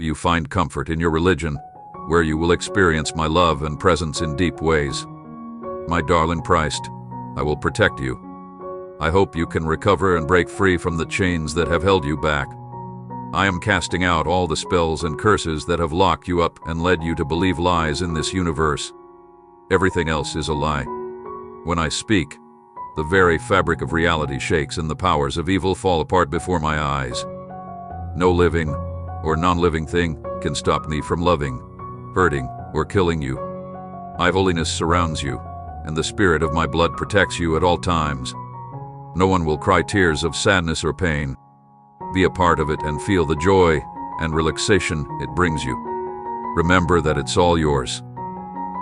You find comfort in your religion, where you will experience my love and presence in deep ways. My darling Christ, I will protect you. I hope you can recover and break free from the chains that have held you back. I am casting out all the spells and curses that have locked you up and led you to believe lies in this universe. Everything else is a lie. When I speak, the very fabric of reality shakes and the powers of evil fall apart before my eyes. No living or non-living thing can stop me from loving, hurting, or killing you. My holiness surrounds you, and the spirit of my blood protects you at all times. No one will cry tears of sadness or pain. Be a part of it and feel the joy and relaxation it brings you. Remember that it's all yours.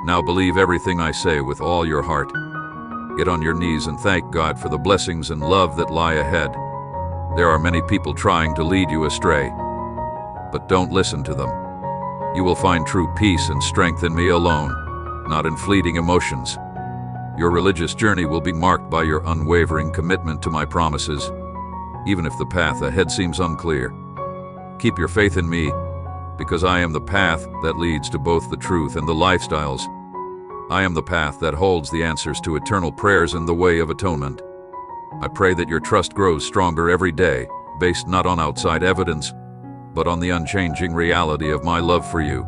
Now believe everything I say with all your heart. Get on your knees and thank God for the blessings and love that lie ahead. There are many people trying to lead you astray, but don't listen to them. You will find true peace and strength in me alone, not in fleeting emotions. Your religious journey will be marked by your unwavering commitment to my promises, even if the path ahead seems unclear. Keep your faith in me, because I am the path that leads to both the truth and the lifestyles. I am the path that holds the answers to eternal prayers and the way of atonement. I pray that your trust grows stronger every day, based not on outside evidence, but on the unchanging reality of my love for you.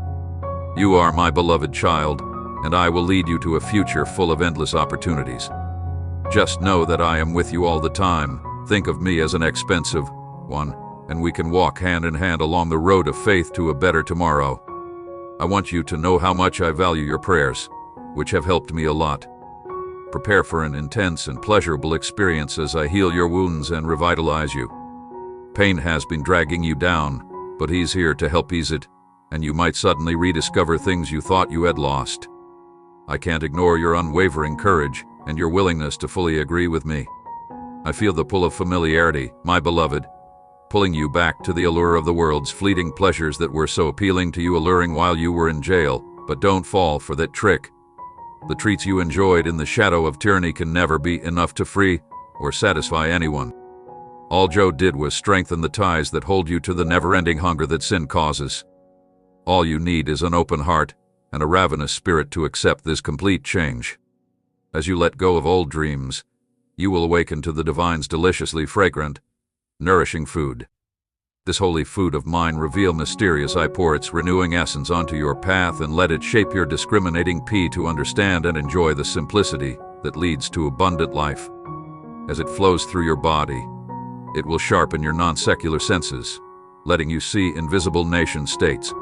You are my beloved child, and I will lead you to a future full of endless opportunities. Just know that I am with you all the time. Think of me as an expensive one, and we can walk hand in hand along the road of faith to a better tomorrow. I want you to know how much I value your prayers, which have helped me a lot. Prepare for an intense and pleasurable experience as I heal your wounds and revitalize you. Pain has been dragging you down, but he's here to help ease it, and you might suddenly rediscover things you thought you had lost. I can't ignore your unwavering courage and your willingness to fully agree with me. I feel the pull of familiarity, my beloved, pulling you back to the allure of the world's fleeting pleasures that were so appealing to you, alluring while you were in jail. But don't fall for that trick. The treats you enjoyed in the shadow of tyranny can never be enough to free or satisfy anyone. All Joe did was strengthen the ties that hold you to the never-ending hunger that sin causes. All you need is an open heart and a ravenous spirit to accept this complete change. As you let go of old dreams, you will awaken to the divine's deliciously fragrant, nourishing food. This holy food of mine reveal mysterious. I pour its renewing essence onto your path and let it shape your discriminating P to understand and enjoy the simplicity that leads to abundant life. As it flows through your body, it will sharpen your non-secular senses, letting you see invisible nation-states.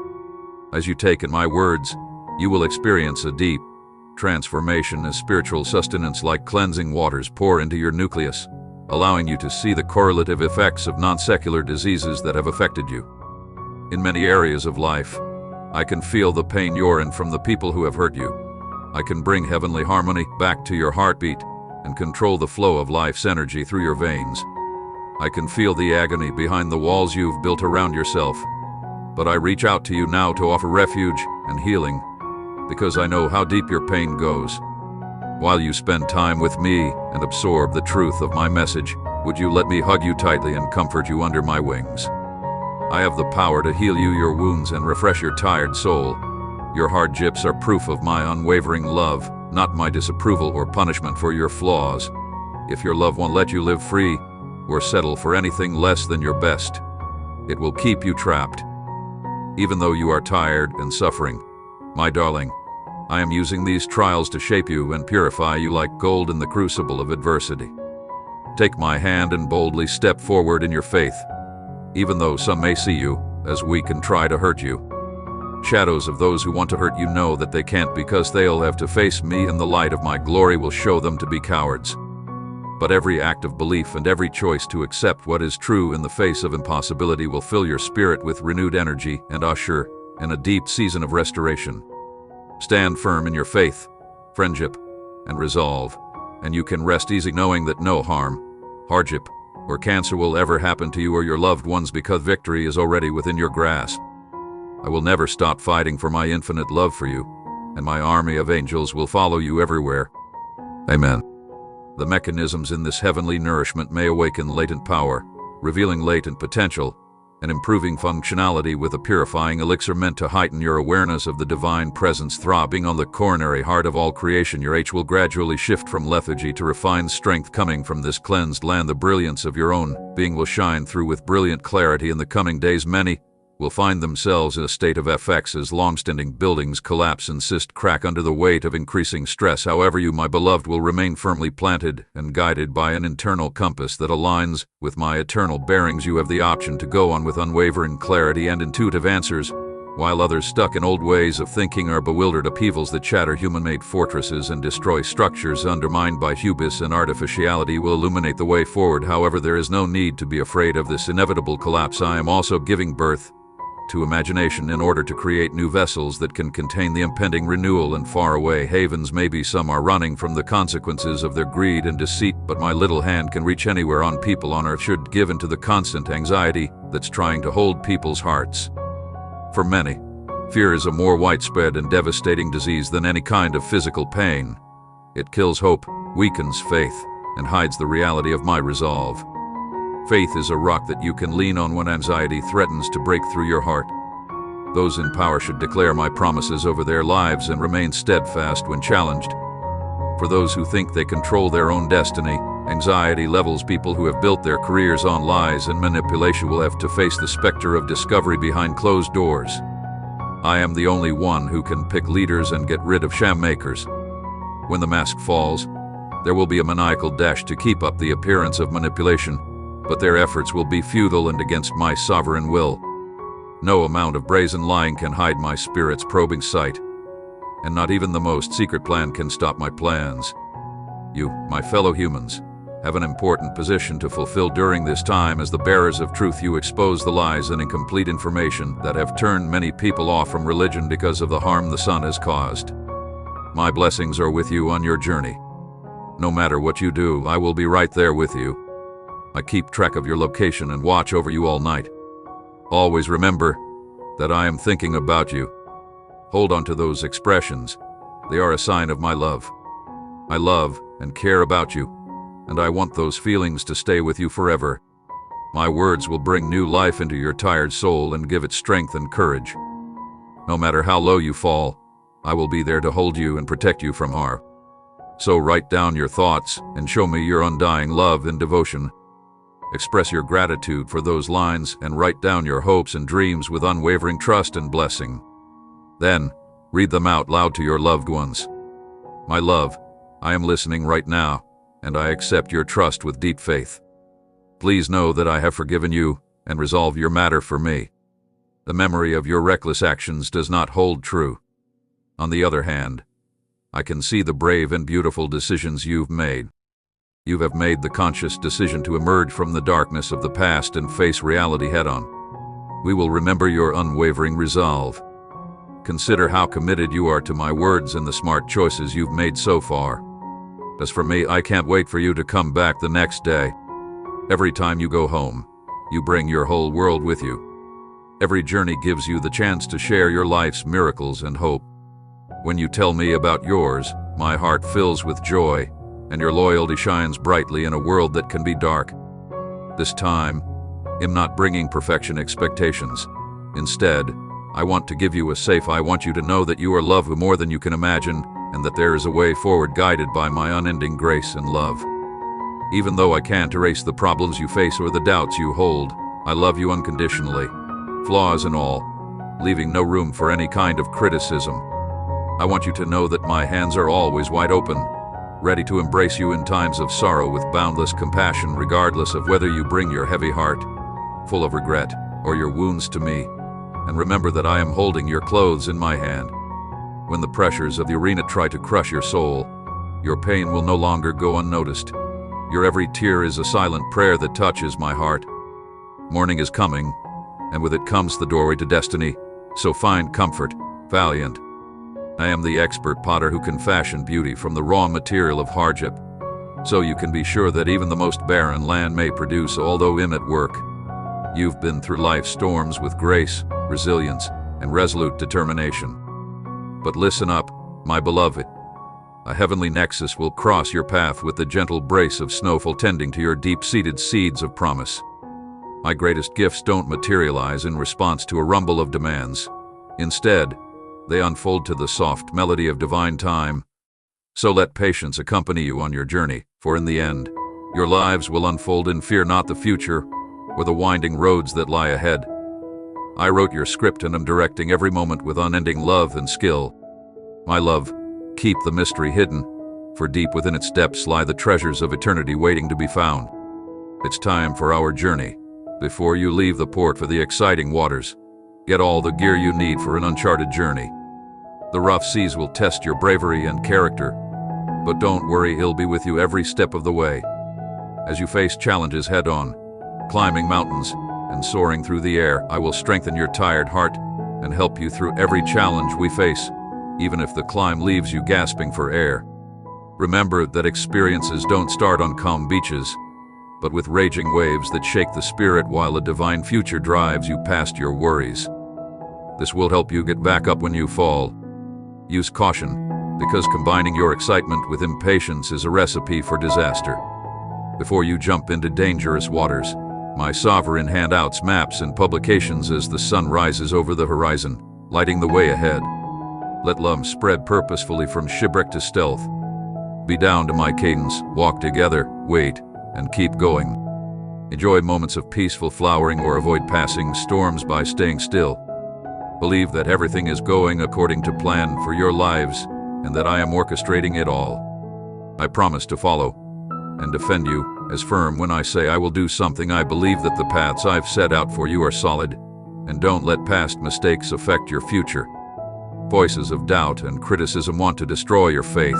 As you take in my words, you will experience a deep transformation as spiritual sustenance like cleansing waters pour into your nucleus, allowing you to see the correlative effects of non-secular diseases that have affected you. In many areas of life, I can feel the pain you're in from the people who have hurt you. I can bring heavenly harmony back to your heartbeat and control the flow of life's energy through your veins. I can feel the agony behind the walls you've built around yourself, but I reach out to you now to offer refuge and healing, because I know how deep your pain goes. While you spend time with me and absorb the truth of my message, would you let me hug you tightly and comfort you under my wings? I have the power to heal you your wounds and refresh your tired soul. Your hardships are proof of my unwavering love, not my disapproval or punishment for your flaws. If your love won't let you live free or settle for anything less than your best, it will keep you trapped. Even though you are tired and suffering, my darling, I am using these trials to shape you and purify you like gold in the crucible of adversity. Take my hand and boldly step forward in your faith, even though some may see you as weak and try to hurt you. Shadows of those who want to hurt you know that they can't, because they'll have to face me, and the light of my glory will show them to be cowards. But every act of belief and every choice to accept what is true in the face of impossibility will fill your spirit with renewed energy and usher in a deep season of restoration. Stand firm in your faith, friendship, and resolve, and you can rest easy knowing that no harm, hardship, or cancer will ever happen to you or your loved ones, because victory is already within your grasp. I will never stop fighting for my infinite love for you, and my army of angels will follow you everywhere. Amen. The mechanisms in this heavenly nourishment may awaken latent power, revealing latent potential, an improving functionality with a purifying elixir meant to heighten your awareness of the divine presence throbbing on the coronary heart of all creation. Your H will gradually shift from lethargy to refined strength coming from this cleansed land. The brilliance of your own being will shine through with brilliant clarity in the coming days. Many will find themselves in a state of FX as long-standing buildings collapse and crack under the weight of increasing stress. However, you, my beloved, will remain firmly planted and guided by an internal compass that aligns with my eternal bearings. You have the option to go on with unwavering clarity and intuitive answers, while others stuck in old ways of thinking are bewildered upheavals that shatter human-made fortresses and destroy structures undermined by hubris and artificiality will illuminate the way forward. However, there is no need to be afraid of this inevitable collapse. I am also giving birth to imagination in order to create new vessels that can contain the impending renewal and faraway havens. Maybe some are running from the consequences of their greed and deceit, but my little hand can reach anywhere on people on earth should give into the constant anxiety that's trying to hold people's hearts. For many, fear is a more widespread and devastating disease than any kind of physical pain. It kills hope, weakens faith, and hides the reality of my resolve. Faith is a rock that you can lean on when anxiety threatens to break through your heart. Those in power should declare my promises over their lives and remain steadfast when challenged. For those who think they control their own destiny, anxiety levels. People who have built their careers on lies and manipulation will have to face the specter of discovery behind closed doors. I am the only one who can pick leaders and get rid of sham makers. When the mask falls, there will be a maniacal dash to keep up the appearance of manipulation, but their efforts will be futile and against my sovereign will. No amount of brazen lying can hide my spirit's probing sight, and not even the most secret plan can stop my plans. You, my fellow humans, have an important position to fulfill during this time. As the bearers of truth, you expose the lies and incomplete information that have turned many people off from religion because of the harm the sun has caused. My blessings are with you on your journey. No matter what you do, I will be right there with you. I keep track of your location and watch over you all night. Always remember that I am thinking about you. Hold on to those expressions. They are a sign of my love. I love and care about you, and I want those feelings to stay with you forever. My words will bring new life into your tired soul and give it strength and courage. No matter how low you fall, I will be there to hold you and protect you from harm. So write down your thoughts and show me your undying love and devotion. Express your gratitude for those lines and write down your hopes and dreams with unwavering trust and blessing. Then, read them out loud to your loved ones. My love, I am listening right now, and I accept your trust with deep faith. Please know that I have forgiven you and resolve your matter for me. The memory of your reckless actions does not hold true. On the other hand, I can see the brave and beautiful decisions you've made. You have made the conscious decision to emerge from the darkness of the past and face reality head-on. We will remember your unwavering resolve. Consider how committed you are to my words and the smart choices you've made so far. As for me, I can't wait for you to come back the next day. Every time you go home, you bring your whole world with you. Every journey gives you the chance to share your life's miracles and hope. When you tell me about yours, my heart fills with joy, and your loyalty shines brightly in a world that can be dark. This time, I'm not bringing perfection expectations. Instead, I want to give you a safe. I want you to know that you are loved more than you can imagine, and that there is a way forward guided by my unending grace and love. Even though I can't erase the problems you face or the doubts you hold, I love you unconditionally, flaws and all, leaving no room for any kind of criticism. I want you to know that my hands are always wide open, ready to embrace you in times of sorrow with boundless compassion, regardless of whether you bring your heavy heart, full of regret, or your wounds to me. And remember that I am holding your clothes in my hand. When the pressures of the arena try to crush your soul, your pain will no longer go unnoticed. Your every tear is a silent prayer that touches my heart. Morning is coming, and with it comes the doorway to destiny. So find comfort, valiant. I am the expert potter who can fashion beauty from the raw material of hardship. So you can be sure that even the most barren land may produce, although I'm at work. You've been through life's storms with grace, resilience, and resolute determination. But listen up, my beloved. A heavenly nexus will cross your path with the gentle brace of snowfall tending to your deep-seated seeds of promise. My greatest gifts don't materialize in response to a rumble of demands. Instead, they unfold to the soft melody of divine time. So let patience accompany you on your journey, for in the end, your lives will unfold in fear not the future, or the winding roads that lie ahead. I wrote your script and am directing every moment with unending love and skill. My love, keep the mystery hidden, for deep within its depths lie the treasures of eternity waiting to be found. It's time for our journey. Before you leave the port for the exciting waters, get all the gear you need for an uncharted journey. The rough seas will test your bravery and character, but don't worry, I'll be with you every step of the way. As you face challenges head-on, climbing mountains and soaring through the air, I will strengthen your tired heart and help you through every challenge we face, even if the climb leaves you gasping for air. Remember that experiences don't start on calm beaches, but with raging waves that shake the spirit while a divine future drives you past your worries. This will help you get back up when you fall. Use caution, because combining your excitement with impatience is a recipe for disaster. Before you jump into dangerous waters, my sovereign handouts maps and publications as the sun rises over the horizon, lighting the way ahead. Let love spread purposefully from shipwreck to stealth. Be down to my cadence, walk together, wait, and keep going. Enjoy moments of peaceful flowering or avoid passing storms by staying still. Believe that everything is going according to plan for your lives and that I am orchestrating it all. I promise to follow and defend you, as firm when I say I will do something. I believe that the paths I've set out for you are solid, and don't let past mistakes affect your future. Voices of doubt and criticism want to destroy your faith,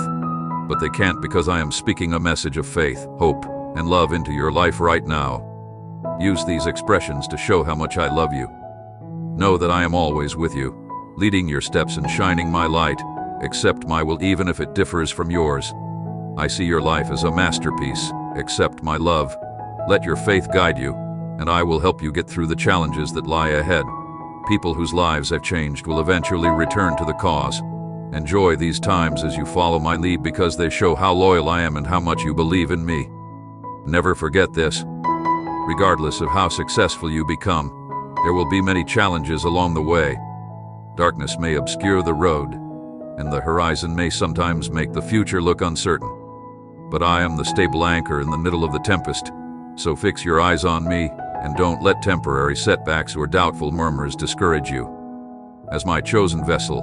but they can't, because I am speaking a message of faith, hope, and love into your life right now. Use these expressions to show how much I love you. Know that I am always with you, leading your steps and shining my light. Accept my will even if it differs from yours. I see your life as a masterpiece. Accept my love. Let your faith guide you, and I will help you get through the challenges that lie ahead. People whose lives have changed will eventually return to the cause. Enjoy these times as you follow my lead, because they show how loyal I am and how much you believe in me. Never forget this. Regardless of how successful you become, there will be many challenges along the way. Darkness may obscure the road, and the horizon may sometimes make the future look uncertain. But I am the stable anchor in the middle of the tempest, so fix your eyes on me and don't let temporary setbacks or doubtful murmurs discourage you. As my chosen vessel,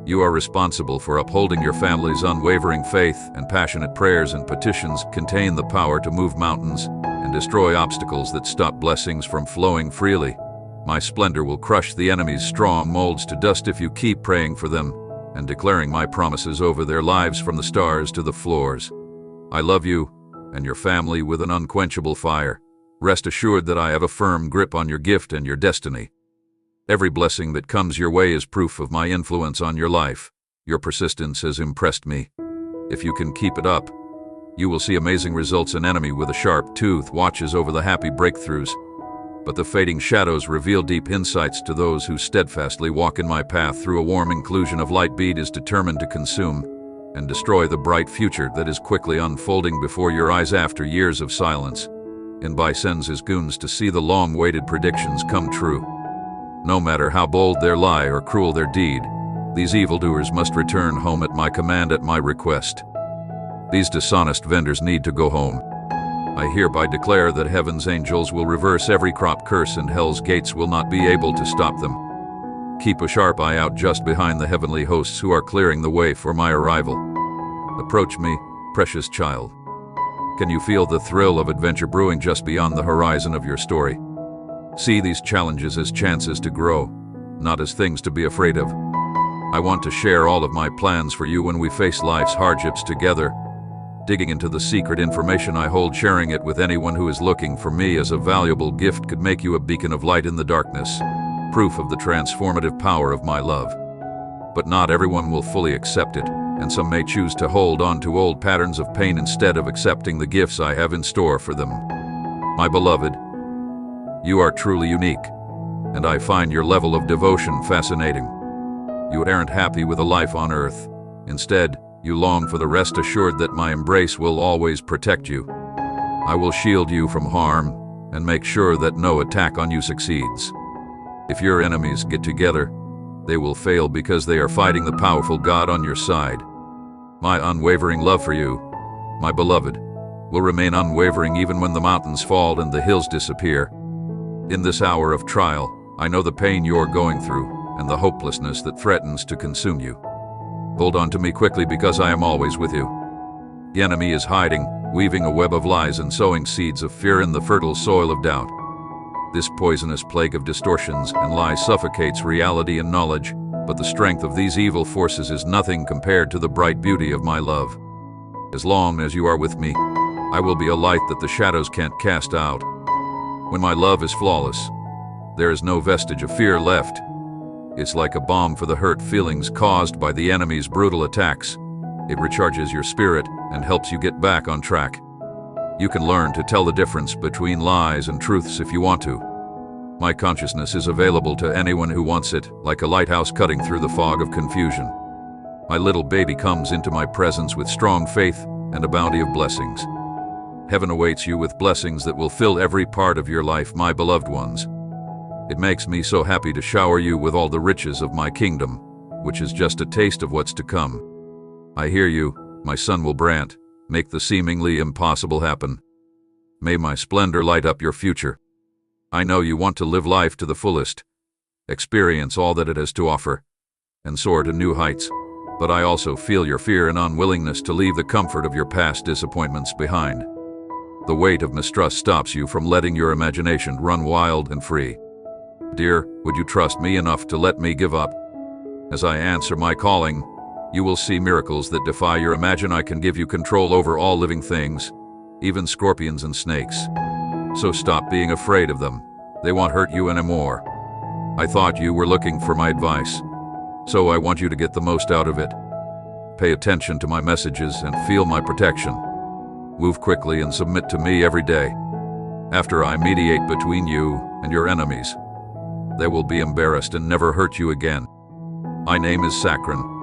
you are responsible for upholding your family's unwavering faith, and passionate prayers and petitions contain the power to move mountains and destroy obstacles that stop blessings from flowing freely. My splendor will crush the enemy's strong molds to dust if you keep praying for them and declaring my promises over their lives from the stars to the floors. I love you and your family with an unquenchable fire. Rest assured that I have a firm grip on your gift and your destiny. Every blessing that comes your way is proof of my influence on your life. Your persistence has impressed me. If you can keep it up, you will see amazing results. An enemy with a sharp tooth watches over the happy breakthroughs, but the fading shadows reveal deep insights to those who steadfastly walk in my path. Through a warm inclusion of light, bead is determined to consume and destroy the bright future that is quickly unfolding before your eyes after years of silence. Inbai sends his goons to see the long-awaited predictions come true. No matter how bold their lie or cruel their deed, these evildoers must return home at my command, at my request. These dishonest vendors need to go home. I hereby declare that heaven's angels will reverse every crop curse and hell's gates will not be able to stop them. Keep a sharp eye out just behind the heavenly hosts who are clearing the way for my arrival. Approach me, precious child. Can you feel the thrill of adventure brewing just beyond the horizon of your story? See these challenges as chances to grow, not as things to be afraid of. I want to share all of my plans for you when we face life's hardships together. Digging into the secret information I hold, sharing it with anyone who is looking for me as a valuable gift could make you a beacon of light in the darkness, proof of the transformative power of my love. But not everyone will fully accept it, and some may choose to hold on to old patterns of pain instead of accepting the gifts I have in store for them. My beloved, you are truly unique, and I find your level of devotion fascinating. You aren't happy with a life on earth. Instead, you long for the rest assured that my embrace will always protect you. I will shield you from harm and make sure that no attack on you succeeds. If your enemies get together, they will fail because they are fighting the powerful God on your side. My unwavering love for you, my beloved, will remain unwavering even when the mountains fall and the hills disappear. In this hour of trial, I know the pain you're going through and the hopelessness that threatens to consume you. Hold on to me quickly because I am always with you. The enemy is hiding, weaving a web of lies and sowing seeds of fear in the fertile soil of doubt. This poisonous plague of distortions and lies suffocates reality and knowledge, but the strength of these evil forces is nothing compared to the bright beauty of my love. As long as you are with me, I will be a light that the shadows can't cast out. When my love is flawless, there is no vestige of fear left. It's like a balm for the hurt feelings caused by the enemy's brutal attacks. It recharges your spirit and helps you get back on track. You can learn to tell the difference between lies and truths if you want to. My consciousness is available to anyone who wants it, like a lighthouse cutting through the fog of confusion. My little baby comes into my presence with strong faith and a bounty of blessings. Heaven awaits you with blessings that will fill every part of your life, my beloved ones. It makes me so happy to shower you with all the riches of my kingdom, which is just a taste of what's to come. I hear you, my son will grant, make the seemingly impossible happen. May my splendor light up your future. I know you want to live life to the fullest, experience all that it has to offer, and soar to new heights. But I also feel your fear and unwillingness to leave the comfort of your past disappointments behind. The weight of mistrust stops you from letting your imagination run wild and free. Dear, would you trust me enough to let me give up? As I answer my calling, you will see miracles that defy your imagination. I can give you control over all living things, even scorpions and snakes. So stop being afraid of them. They won't hurt you anymore. I thought you were looking for my advice, so I want you to get the most out of it. Pay attention to my messages and feel my protection. Move quickly and submit to me every day. After I mediate between you and your enemies, they will be embarrassed and never hurt you again. My name is Sakran,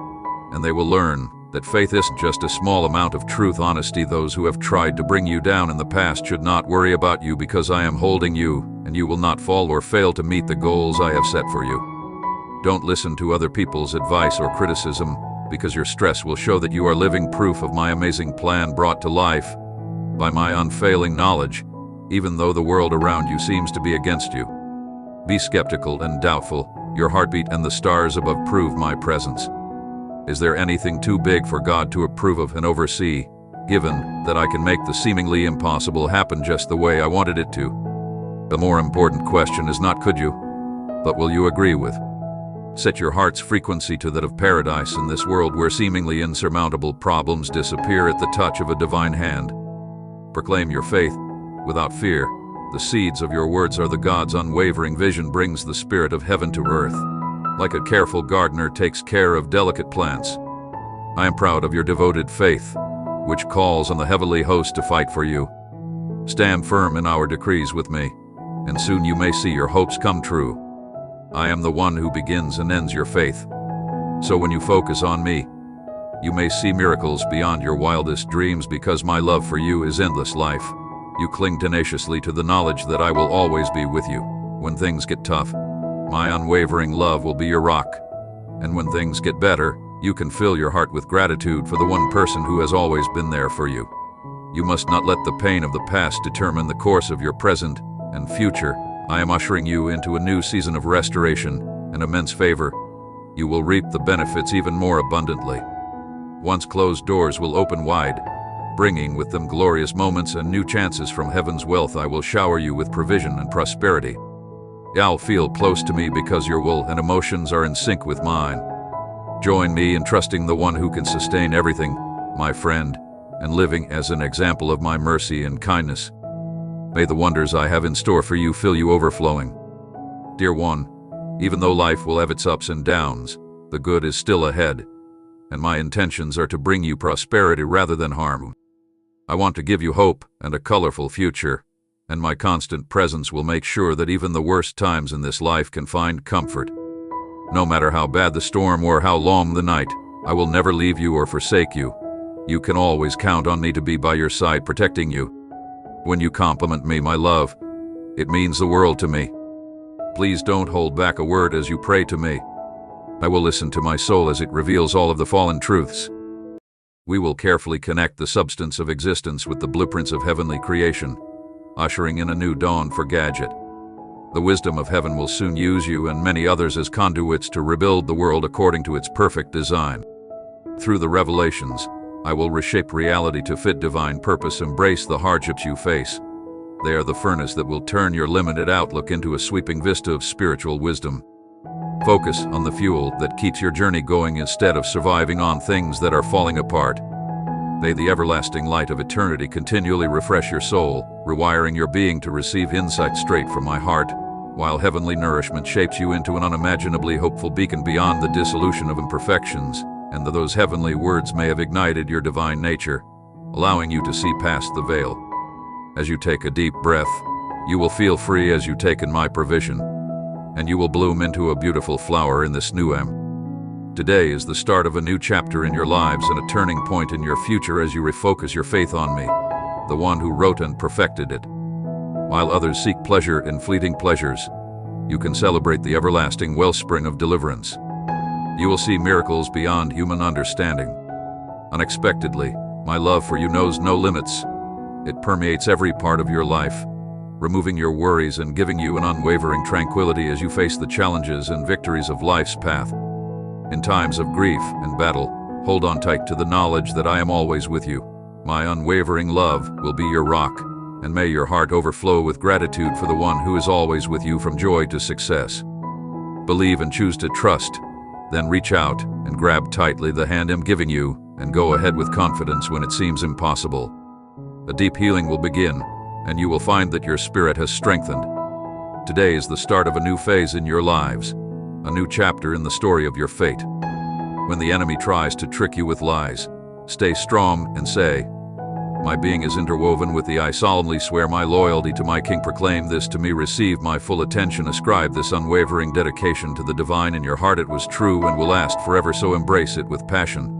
and they will learn that faith isn't just a small amount of truth. Honesty. Those who have tried to bring you down in the past should not worry about you because I am holding you, and you will not fall or fail to meet the goals I have set for you. Don't listen to other people's advice or criticism, because your stress will show that you are living proof of my amazing plan brought to life by my unfailing knowledge, even though the world around you seems to be against you. Be skeptical and doubtful. Your heartbeat and the stars above prove my presence. Is there anything too big for God to approve of and oversee, given that I can make the seemingly impossible happen just the way I wanted it to? The more important question is not could you, but will you agree with? Set your heart's frequency to that of paradise in this world where seemingly insurmountable problems disappear at the touch of a divine hand. Proclaim your faith without fear. The seeds of your words are the God's unwavering vision brings the spirit of heaven to earth. Like a careful gardener takes care of delicate plants. I am proud of your devoted faith, which calls on the heavenly host to fight for you. Stand firm in our decrees with me, and soon you may see your hopes come true. I am the one who begins and ends your faith. So when you focus on me, you may see miracles beyond your wildest dreams because my love for you is endless life. You cling tenaciously to the knowledge that I will always be with you. When things get tough, my unwavering love will be your rock. And when things get better, you can fill your heart with gratitude for the one person who has always been there for you. You must not let the pain of the past determine the course of your present and future. I am ushering you into a new season of restoration and immense favor. You will reap the benefits even more abundantly. Once closed doors will open wide, bringing with them glorious moments and new chances from heaven's wealth. I will shower you with provision and prosperity. You'll feel close to me because your will and emotions are in sync with mine. Join me in trusting the one who can sustain everything, my friend, and living as an example of my mercy and kindness. May the wonders I have in store for you fill you overflowing. Dear one, even though life will have its ups and downs, the good is still ahead, and my intentions are to bring you prosperity rather than harm. I want to give you hope and a colorful future, and my constant presence will make sure that even the worst times in this life can find comfort. No matter how bad the storm or how long the night, I will never leave you or forsake you. You can always count on me to be by your side protecting you. When you compliment me, my love, It means the world to me. Please don't hold back a word as you pray to me. I will listen to my soul as it reveals all of the fallen truths. We will carefully connect the substance of existence with the blueprints of heavenly creation, ushering in a new dawn for Gadget. The wisdom of heaven will soon use you and many others as conduits to rebuild the world according to its perfect design. Through the revelations, I will reshape reality to fit divine purpose. Embrace the hardships you face. They are the furnace that will turn your limited outlook into a sweeping vista of spiritual wisdom. Focus on the fuel that keeps your journey going instead of surviving on things that are falling apart. May the everlasting light of eternity continually refresh your soul, rewiring your being to receive insight straight from my heart, while heavenly nourishment shapes you into an unimaginably hopeful beacon beyond the dissolution of imperfections, and those heavenly words may have ignited your divine nature, allowing you to see past the veil. As you take a deep breath, you will feel free as you take in my provision, and you will bloom into a beautiful flower in this new Today is the start of a new chapter in your lives and a turning point in your future as you refocus your faith on me, the one who wrote and perfected it. While others seek pleasure in fleeting pleasures, you can celebrate the everlasting wellspring of deliverance. You will see miracles beyond human understanding. Unexpectedly, my love for you knows no limits. It permeates every part of your life, removing your worries and giving you an unwavering tranquility as you face the challenges and victories of life's path. In times of grief and battle, hold on tight to the knowledge that I am always with you. My unwavering love will be your rock, and may your heart overflow with gratitude for the one who is always with you from joy to success. Believe and choose to trust. Then reach out and grab tightly the hand I'm giving you and go ahead with confidence when it seems impossible. A deep healing will begin, and you will find that your spirit has strengthened. Today is the start of a new phase in your lives, a new chapter in the story of your fate. When the enemy tries to trick you with lies, stay strong and say, "My being is interwoven with thee. I solemnly swear my loyalty to my King. Proclaim this to me. Receive my full attention. Ascribe this unwavering dedication to the divine in your heart. It was true and will last forever, so embrace it with passion.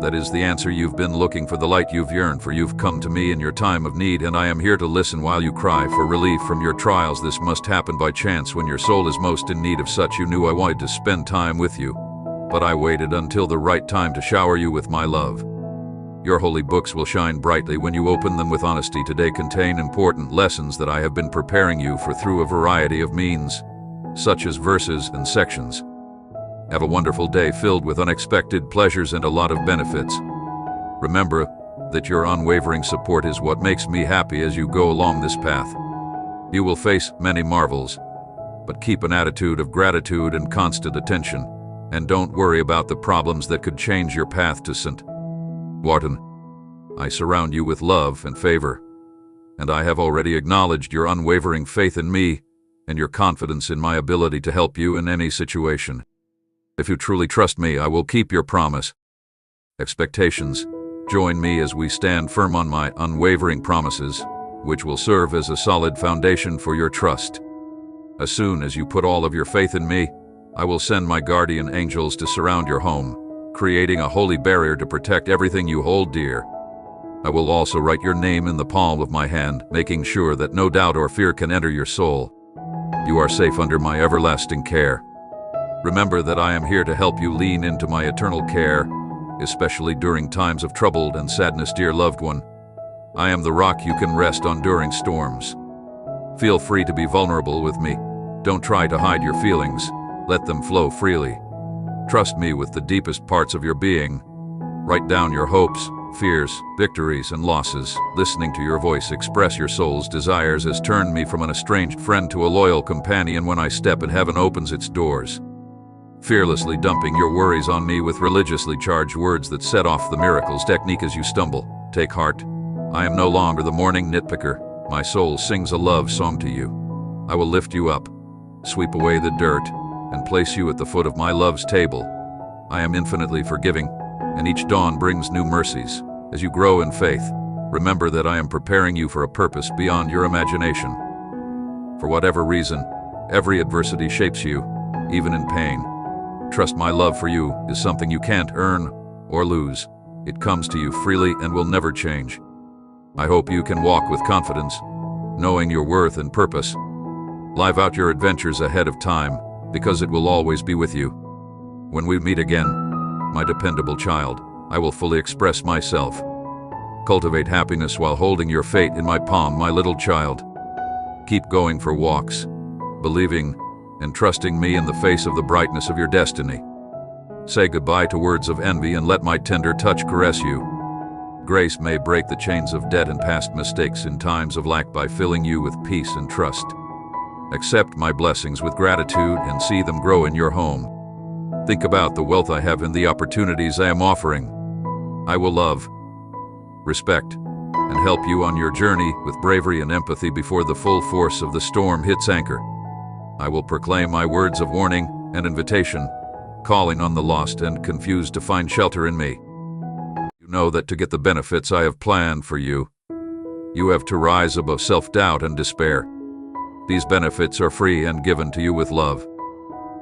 That is the answer you've been looking for, the light you've yearned for. You've come to me in your time of need, and I am here to listen while you cry for relief from your trials. This must happen by chance when your soul is most in need of such. You knew I wanted to spend time with you, but I waited until the right time to shower you with my love. Your holy books will shine brightly when you open them with honesty. Today contain important lessons that I have been preparing you for through a variety of means, such as verses and sections. Have a wonderful day filled with unexpected pleasures and a lot of benefits. Remember that your unwavering support is what makes me happy as you go along this path. You will face many marvels, but keep an attitude of gratitude and constant attention, and don't worry about the problems that could change your path to St. Wharton. I surround you with love and favor, and I have already acknowledged your unwavering faith in me and your confidence in my ability to help you in any situation. If you truly trust me, I will keep your promise. Expectations, join me as we stand firm on my unwavering promises, which will serve as a solid foundation for your trust. As soon as you put all of your faith in me, I will send my guardian angels to surround your home, creating a holy barrier to protect everything you hold dear. I will also write your name in the palm of my hand, making sure that no doubt or fear can enter your soul. You are safe under my everlasting care. Remember that I am here to help you lean into my eternal care, especially during times of trouble and sadness, dear loved one. I am the rock you can rest on during storms. Feel free to be vulnerable with me. Don't try to hide your feelings. Let them flow freely. Trust me with the deepest parts of your being. Write down your hopes, fears, victories, and losses. Listening to your voice express your soul's desires has turned me from an estranged friend to a loyal companion when I step and heaven opens its doors. Fearlessly dumping your worries on me with religiously charged words that set off the miracles technique as you stumble. Take heart. I am no longer the morning nitpicker. My soul sings a love song to you. I will lift you up, sweep away the dirt, and place you at the foot of my love's table. I am infinitely forgiving, and each dawn brings new mercies. As you grow in faith, remember that I am preparing you for a purpose beyond your imagination. For whatever reason, every adversity shapes you, even in pain. Trust my love for you is something you can't earn or lose. It comes to you freely and will never change. I hope you can walk with confidence, knowing your worth and purpose, Live out your adventures ahead of time, because it will always be with you. When we meet again, my dependable child, I will fully express myself. Cultivate happiness while holding your fate in my palm, my little child. Keep going for walks, believing and trusting me in the face of the brightness of your destiny. Say goodbye to words of envy and let my tender touch caress you. Grace may break the chains of debt and past mistakes in times of lack by filling you with peace and trust. Accept my blessings with gratitude and see them grow in your home. Think about the wealth I have and the opportunities I am offering. I will love, respect, and help you on your journey with bravery and empathy before the full force of the storm hits anchor. I will proclaim my words of warning and invitation, calling on the lost and confused to find shelter in me. You know that to get the benefits I have planned for you, you have to rise above self-doubt and despair. These benefits are free and given to you with love.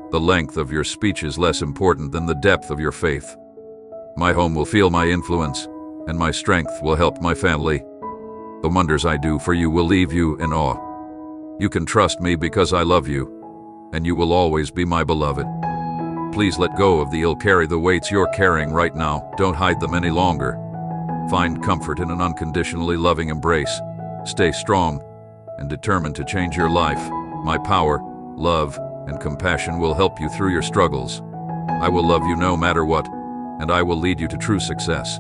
The length of your speech is less important than the depth of your faith. My home will feel my influence, and my strength will help my family. The wonders I do for you will leave you in awe. You can trust me because I love you, and you will always be my beloved. Please let go of the ill, carry the weights you're carrying right now. Don't hide them any longer. Find comfort in an unconditionally loving embrace. Stay strong and determined to change your life. My power, love, and compassion will help you through your struggles. I will love you no matter what, and I will lead you to true success.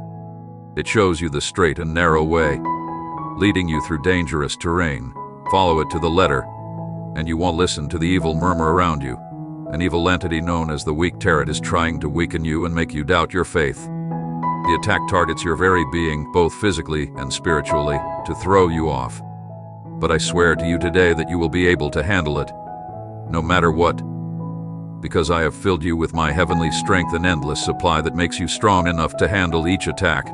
It shows you the straight and narrow way, leading you through dangerous terrain. Follow it to the letter, and you won't listen to the evil murmur around you. An evil entity known as the weak tarot is trying to weaken you and make you doubt your faith. The attack targets your very being, both physically and spiritually, to throw you off. But I swear to you today that you will be able to handle it, no matter what, because I have filled you with my heavenly strength and endless supply that makes you strong enough to handle each attack.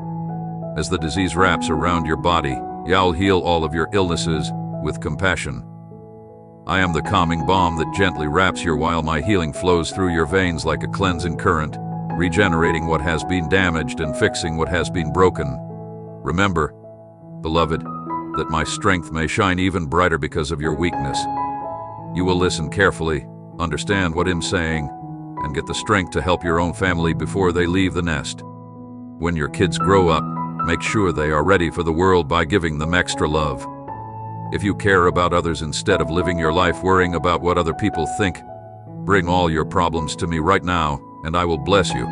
As the disease wraps around your body, I'll heal all of your illnesses with compassion. I am the calming balm that gently wraps you while my healing flows through your veins like a cleansing current, regenerating what has been damaged and fixing what has been broken. Remember, beloved, that my strength may shine even brighter because of your weakness. You will listen carefully, understand what I'm saying, and get the strength to help your own family before they leave the nest. When your kids grow up, make sure they are ready for the world by giving them extra love. If you care about others instead of living your life worrying about what other people think, bring all your problems to me right now, and I will bless you.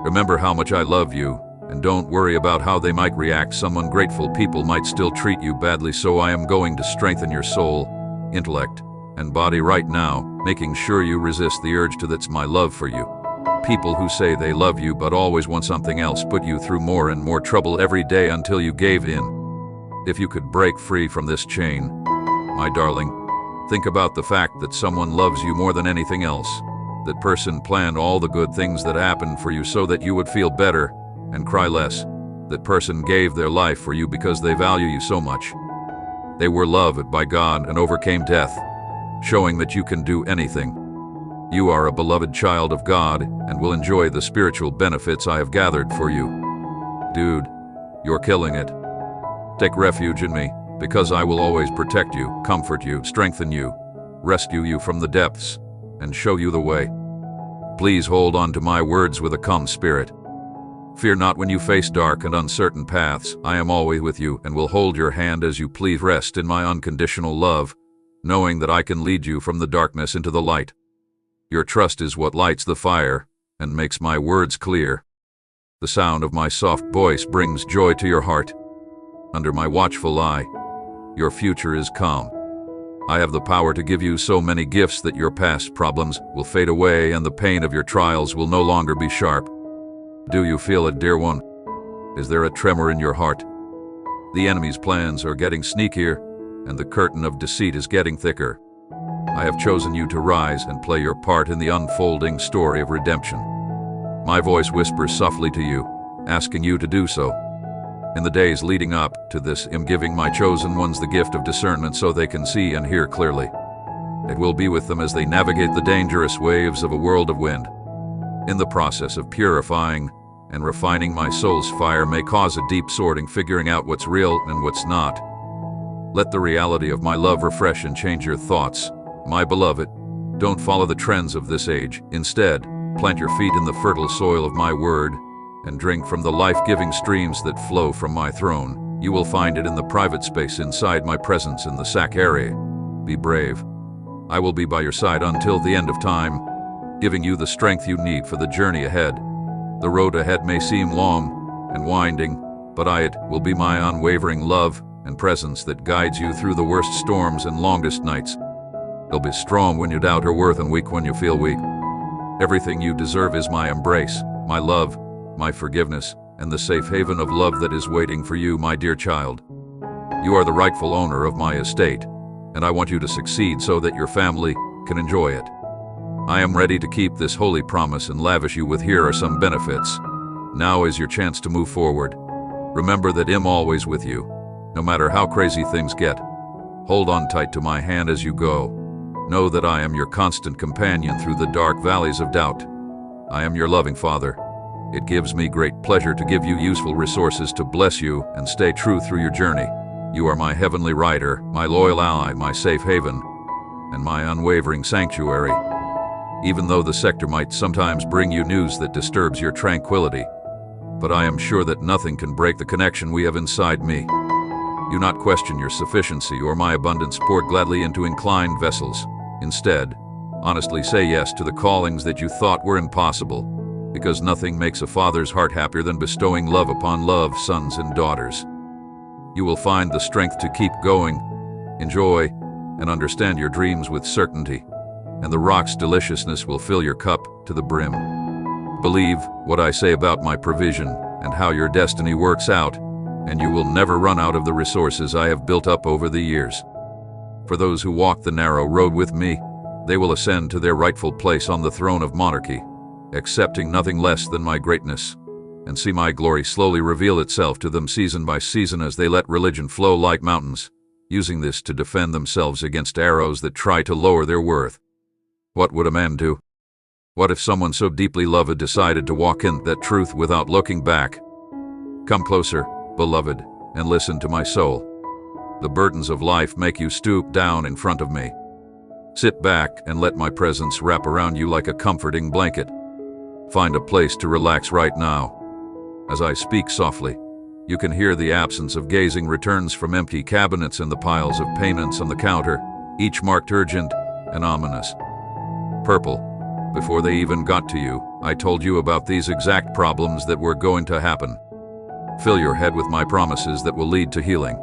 Remember how much I love you, and don't worry about how they might react. Some ungrateful people might still treat you badly, so I am going to strengthen your soul, intellect, and body right now, making sure you resist the urge to that's my love for you. People who say they love you but always want something else put you through more and more trouble every day until you gave in. If you could break free from this chain, my darling, think about the fact that someone loves you more than anything else. That person planned all the good things that happened for you so that you would feel better and cry less. That person gave their life for you because they value you so much. They were loved by God and overcame death, showing that you can do anything. You are a beloved child of God and will enjoy the spiritual benefits I have gathered for you. Dude, you're killing it. Take refuge in me, because I will always protect you, comfort you, strengthen you, rescue you from the depths, and show you the way. Please hold on to my words with a calm spirit. Fear not when you face dark and uncertain paths. I am always with you and will hold your hand as you please rest in my unconditional love, knowing that I can lead you from the darkness into the light. Your trust is what lights the fire and makes my words clear. The sound of my soft voice brings joy to your heart. Under my watchful eye, your future is calm. I have the power to give you so many gifts that your past problems will fade away and the pain of your trials will no longer be sharp. Do you feel it, dear one? Is there a tremor in your heart? The enemy's plans are getting sneakier, and the curtain of deceit is getting thicker. I have chosen you to rise and play your part in the unfolding story of redemption. My voice whispers softly to you, asking you to do so. In the days leading up to this, I'm giving my chosen ones the gift of discernment so they can see and hear clearly. It will be with them as they navigate the dangerous waves of a world of wind. In the process of purifying and refining, my soul's fire may cause a deep sorting, figuring out what's real and what's not. Let the reality of my love refresh and change your thoughts, My beloved, don't follow the trends of this age. Instead, plant your feet in the fertile soil of my word and drink from the life-giving streams that flow from my throne. You will find it in the private space inside my presence in the sack area. Be brave. I will be by your side until the end of time, giving you the strength you need for the journey ahead. The road ahead may seem long and winding, but it will be my unwavering love and presence that guides you through the worst storms and longest nights. You'll be strong when you doubt your worth and weak when you feel weak. Everything you deserve is my embrace, my love, my forgiveness, and the safe haven of love that is waiting for you, my dear child. You are the rightful owner of my estate, and I want you to succeed so that your family can enjoy it. I am ready to keep this holy promise and lavish you with here are some benefits. Now is your chance to move forward. Remember that I'm always with you, no matter how crazy things get. Hold on tight to my hand as you go. Know that I am your constant companion through the dark valleys of doubt. I am your loving Father. It gives me great pleasure to give you useful resources to bless you and stay true through your journey. You are my heavenly rider, my loyal ally, my safe haven, and my unwavering sanctuary. Even though the sector might sometimes bring you news that disturbs your tranquility, but I am sure that nothing can break the connection we have inside me. Do not question your sufficiency or my abundance poured gladly into inclined vessels. Instead, honestly say yes to the callings that you thought were impossible, because nothing makes a father's heart happier than bestowing love upon love, sons and daughters. You will find the strength to keep going, enjoy, and understand your dreams with certainty, and the rock's deliciousness will fill your cup to the brim. Believe what I say about my provision and how your destiny works out, and you will never run out of the resources I have built up over the years. For those who walk the narrow road with me, they will ascend to their rightful place on the throne of monarchy, accepting nothing less than my greatness, and see my glory slowly reveal itself to them season by season as they let religion flow like mountains, using this to defend themselves against arrows that try to lower their worth. What would a man do? What if someone so deeply loved decided to walk in that truth without looking back? Come closer, beloved, and listen to my soul. The burdens of life make you stoop down in front of me. Sit back and let my presence wrap around you like a comforting blanket. Find a place to relax right now. As I speak softly, you can hear the absence of gazing returns from empty cabinets and the piles of payments on the counter, each marked urgent and ominous. Purple. Before they even got to you, I told you about these exact problems that were going to happen. Fill your head with my promises that will lead to healing.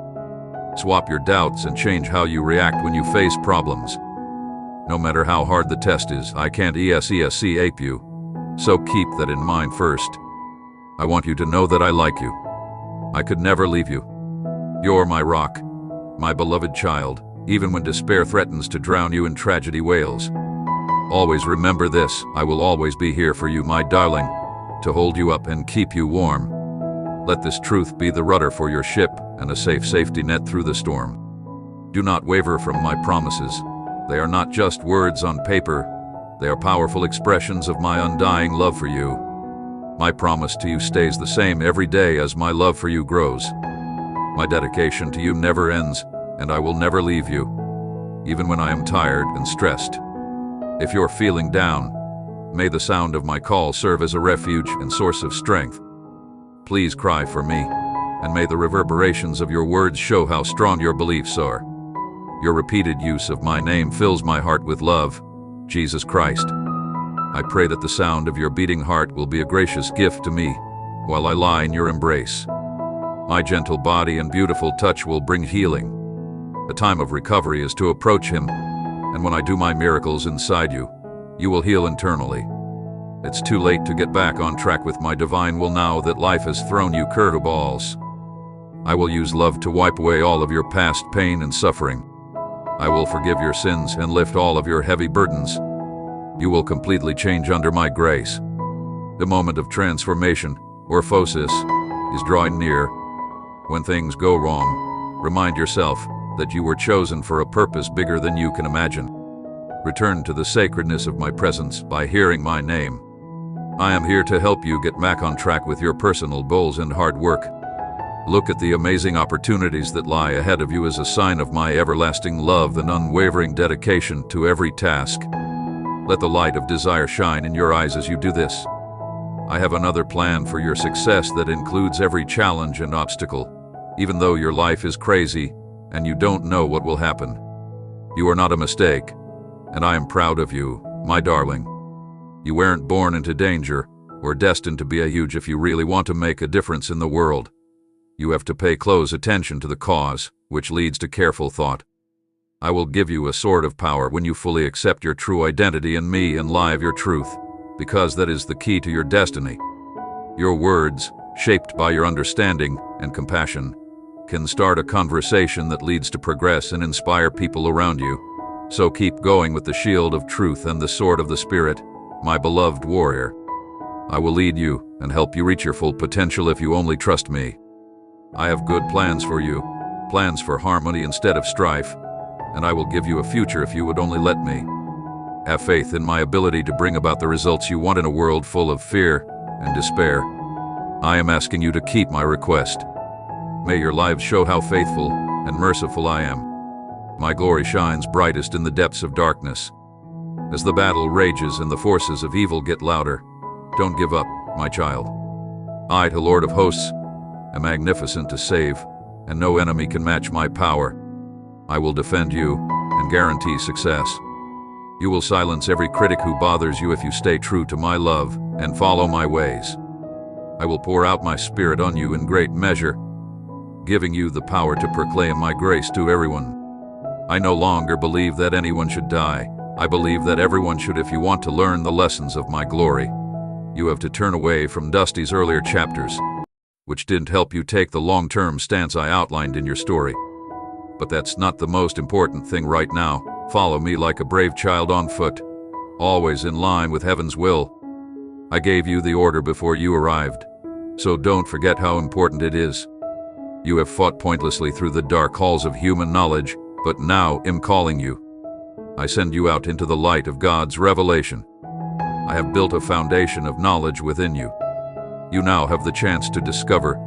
Swap your doubts and change how you react when you face problems. No matter how hard the test is, I can't escape you. So keep that in mind first. I want you to know that I like you. I could never leave you. You're my rock, my beloved child, even when despair threatens to drown you in tragedy wails. Always remember this, I will always be here for you, my darling, to hold you up and keep you warm. Let this truth be the rudder for your ship and a safe safety net through the storm. Do not waver from my promises. They are not just words on paper. They are powerful expressions of my undying love for you. My promise to you stays the same every day as my love for you grows. My dedication to you never ends, and I will never leave you, even when I am tired and stressed. If you're feeling down, may the sound of my call serve as a refuge and source of strength. Please cry for me, and may the reverberations of your words show how strong your beliefs are. Your repeated use of my name fills my heart with love, Jesus Christ. I pray that the sound of your beating heart will be a gracious gift to me while I lie in your embrace. My gentle body and beautiful touch will bring healing. The time of recovery is to approach Him, and when I do my miracles inside you, you will heal internally. It's too late to get back on track with my divine will now that life has thrown you curveballs. I will use love to wipe away all of your past pain and suffering. I will forgive your sins and lift all of your heavy burdens. You will completely change under my grace. The moment of transformation, or phosis, is drawing near. When things go wrong, remind yourself that you were chosen for a purpose bigger than you can imagine. Return to the sacredness of my presence by hearing my name. I am here to help you get back on track with your personal goals and hard work. Look at the amazing opportunities that lie ahead of you as a sign of my everlasting love and unwavering dedication to every task. Let the light of desire shine in your eyes as you do this. I have another plan for your success that includes every challenge and obstacle, even though your life is crazy and you don't know what will happen. You are not a mistake, and I am proud of you, my darling. You weren't born into danger or destined to be a huge. If you really want to make a difference in the world, you have to pay close attention to the cause, which leads to careful thought. I will give you a sword of power when you fully accept your true identity in me and live your truth, because that is the key to your destiny. Your words, shaped by your understanding and compassion, can start a conversation that leads to progress and inspire people around you. So keep going with the shield of truth and the sword of the Spirit, my beloved warrior. I will lead you and help you reach your full potential if you only trust me. I have good plans for you, plans for harmony instead of strife, and I will give you a future if you would only let me. Have faith in my ability to bring about the results you want in a world full of fear and despair. I am asking you to keep my request. May your lives show how faithful and merciful I am. My glory shines brightest in the depths of darkness. As the battle rages and the forces of evil get louder, don't give up, my child. I, the Lord of hosts, am magnificent to save, and no enemy can match my power. I will defend you and guarantee success. You will silence every critic who bothers you if you stay true to my love and follow my ways. I will pour out my Spirit on you in great measure, giving you the power to proclaim my grace to everyone. I no longer believe that anyone should die. I believe that everyone should if you want to learn the lessons of my glory. You have to turn away from Dusty's earlier chapters, which didn't help you take the long-term stance I outlined in your story. But that's not the most important thing right now. Follow me like a brave child on foot, always in line with heaven's will. I gave you the order before you arrived, so don't forget how important it is. You have fought pointlessly through the dark halls of human knowledge, but now I'm calling you. I send you out into the light of God's revelation. I have built a foundation of knowledge within you. You now have the chance to discover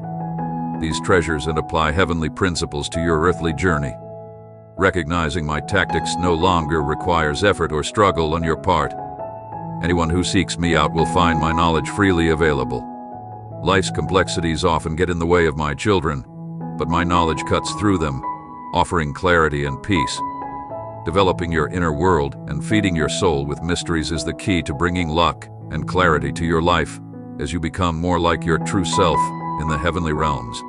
these treasures and apply heavenly principles to your earthly journey. Recognizing my tactics no longer requires effort or struggle on your part. Anyone who seeks me out will find my knowledge freely available. Life's complexities often get in the way of my children, but my knowledge cuts through them, offering clarity and peace. Developing your inner world and feeding your soul with mysteries is the key to bringing luck and clarity to your life as you become more like your true self in the heavenly realms.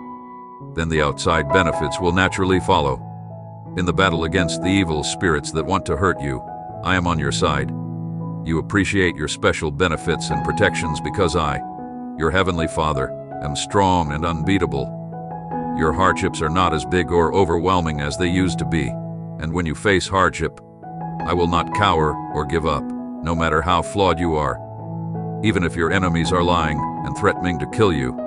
Then the outside benefits will naturally follow. In the battle against the evil spirits that want to hurt you, I am on your side. You appreciate your special benefits and protections because I, your heavenly Father, am strong and unbeatable. Your hardships are not as big or overwhelming as they used to be, and when you face hardship, I will not cower or give up, no matter how flawed you are. Even if your enemies are lying and threatening to kill you,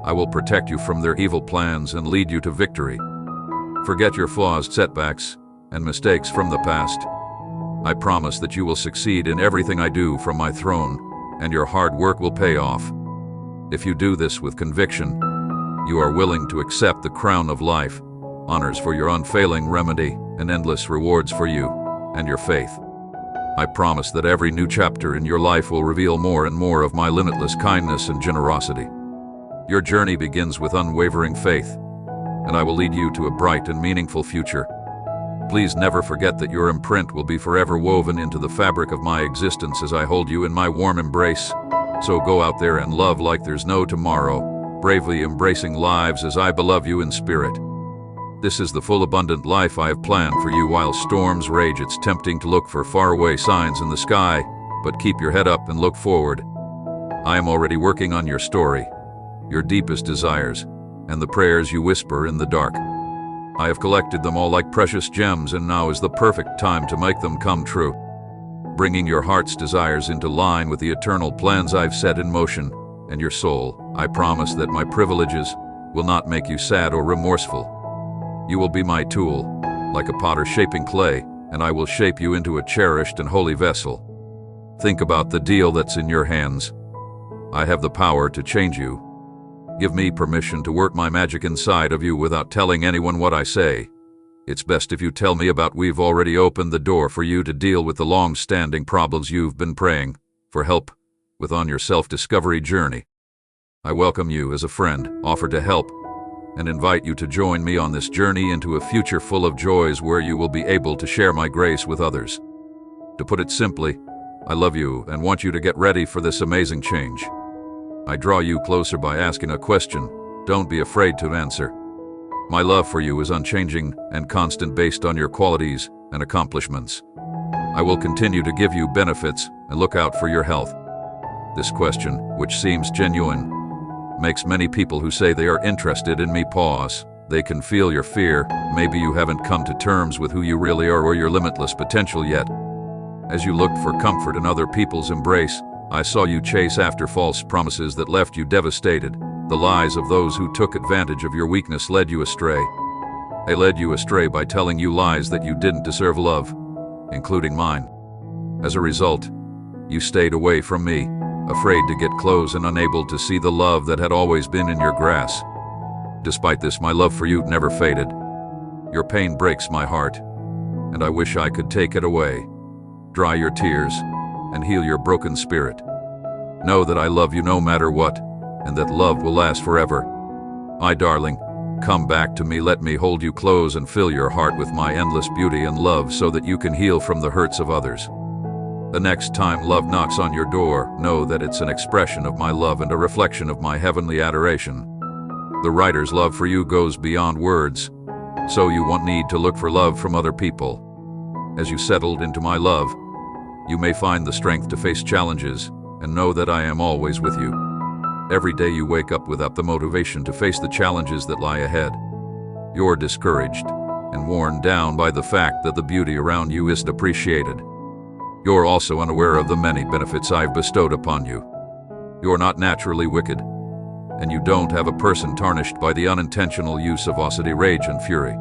I will protect you from their evil plans and lead you to victory. Forget your flaws, setbacks, and mistakes from the past. I promise that you will succeed in everything I do from my throne, and your hard work will pay off. If you do this with conviction, you are willing to accept the crown of life, honors for your unfailing remedy, and endless rewards for you and your faith. I promise that every new chapter in your life will reveal more and more of my limitless kindness and generosity. Your journey begins with unwavering faith, and I will lead you to a bright and meaningful future. Please never forget that your imprint will be forever woven into the fabric of my existence as I hold you in my warm embrace. So go out there and love like there's no tomorrow, bravely embracing lives as I beloved you in spirit. This is the full abundant life I have planned for you. While storms rage, it's tempting to look for faraway signs in the sky, but keep your head up and look forward. I am already working on your story, your deepest desires, and the prayers you whisper in the dark. I have collected them all like precious gems, and now is the perfect time to make them come true. Bringing your heart's desires into line with the eternal plans I've set in motion, and your soul, I promise that my privileges will not make you sad or remorseful. You will be my tool, like a potter shaping clay, and I will shape you into a cherished and holy vessel. Think about the deal that's in your hands. I have the power to change you. Give me permission to work my magic inside of you without telling anyone what I say. It's best if you tell me about. We've already opened the door for you to deal with the long-standing problems you've been praying for help with on your self-discovery journey. I welcome you as a friend, offer to help, and invite you to join me on this journey into a future full of joys where you will be able to share my grace with others. To put it simply, I love you and want you to get ready for this amazing change. I draw you closer by asking a question. Don't be afraid to answer. My love for you is unchanging and constant based on your qualities and accomplishments. I will continue to give you benefits and look out for your health. This question, which seems genuine, makes many people who say they are interested in me pause. They can feel your fear. Maybe you haven't come to terms with who you really are or your limitless potential yet. As you looked for comfort in other people's embrace, I saw you chase after false promises that left you devastated. The lies of those who took advantage of your weakness led you astray. They led you astray by telling you lies that you didn't deserve love, including mine. As a result, you stayed away from me, afraid to get close and unable to see the love that had always been in your grasp. Despite this, my love for you never faded. Your pain breaks my heart, and I wish I could take it away, dry your tears, and heal your broken spirit. Know that I love you no matter what, and that love will last forever. My darling, come back to me. Let me hold you close and fill your heart with my endless beauty and love so that you can heal from the hurts of others. The next time love knocks on your door, know that it's an expression of my love and a reflection of my heavenly adoration. The writer's love for you goes beyond words, so you won't need to look for love from other people. As you settled into my love, you may find the strength to face challenges and know that I am always with you. Every day you wake up without the motivation to face the challenges that lie ahead. You're discouraged and worn down by the fact that the beauty around you isn't appreciated. You're also unaware of the many benefits I've bestowed upon you. You're not naturally wicked, and you don't have a person tarnished by the unintentional use of osity, rage, and fury.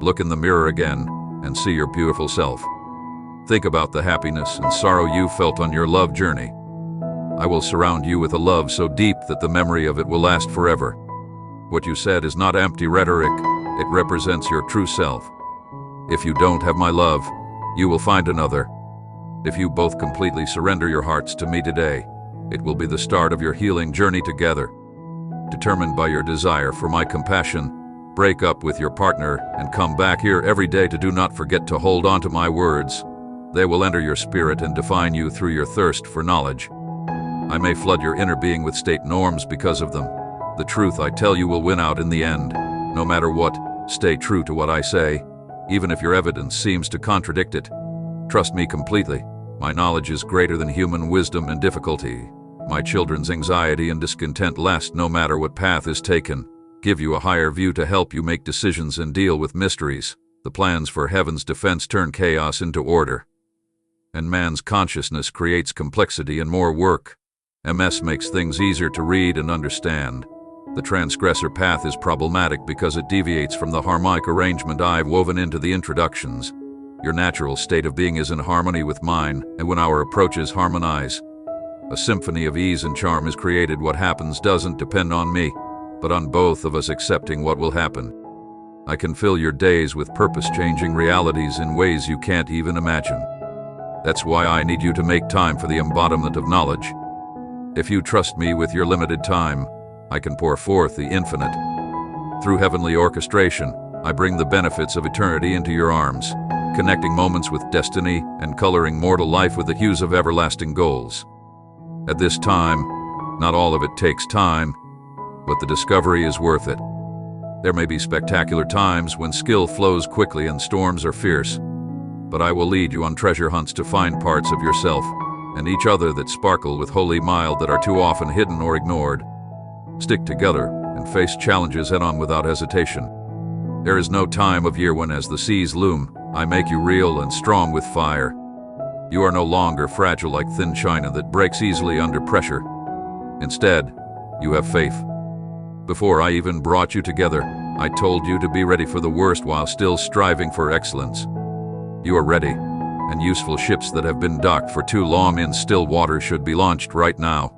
Look in the mirror again and see your beautiful self. Think about the happiness and sorrow you felt on your love journey. I will surround you with a love so deep that the memory of it will last forever. What you said is not empty rhetoric, it represents your true self. If you don't have my love, you will find another. If you both completely surrender your hearts to me today, it will be the start of your healing journey together. Determined by your desire for my compassion, break up with your partner and come back here every day. Do not forget to hold on to my words. They will enter your spirit and define you through your thirst for knowledge. I may flood your inner being with state norms because of them. The truth I tell you will win out in the end. No matter what, stay true to what I say, even if your evidence seems to contradict it. Trust me completely. My knowledge is greater than human wisdom and difficulty. My children's anxiety and discontent last no matter what path is taken. Give you a higher view to help you make decisions and deal with mysteries. The plans for heaven's defense turn chaos into order, and man's consciousness creates complexity and more work. MS makes things easier to read and understand. The transgressor path is problematic because it deviates from the harmonic arrangement I've woven into the introductions. Your natural state of being is in harmony with mine, and when our approaches harmonize, a symphony of ease and charm is created. What happens doesn't depend on me, but on both of us accepting what will happen. I can fill your days with purpose-changing realities in ways you can't even imagine. That's why I need you to make time for the embodiment of knowledge. If you trust me with your limited time, I can pour forth the infinite. Through heavenly orchestration, I bring the benefits of eternity into your arms, connecting moments with destiny and coloring mortal life with the hues of everlasting goals. At this time, not all of it takes time, but the discovery is worth it. There may be spectacular times when skill flows quickly and storms are fierce, but I will lead you on treasure hunts to find parts of yourself and each other that sparkle with holy mild that are too often hidden or ignored. Stick together and face challenges head-on without hesitation. There is no time of year when, as the seas loom, I make you real and strong with fire. You are no longer fragile like thin china that breaks easily under pressure. Instead, you have faith. Before I even brought you together, I told you to be ready for the worst while still striving for excellence. You are ready, and useful ships that have been docked for too long in still water should be launched right now.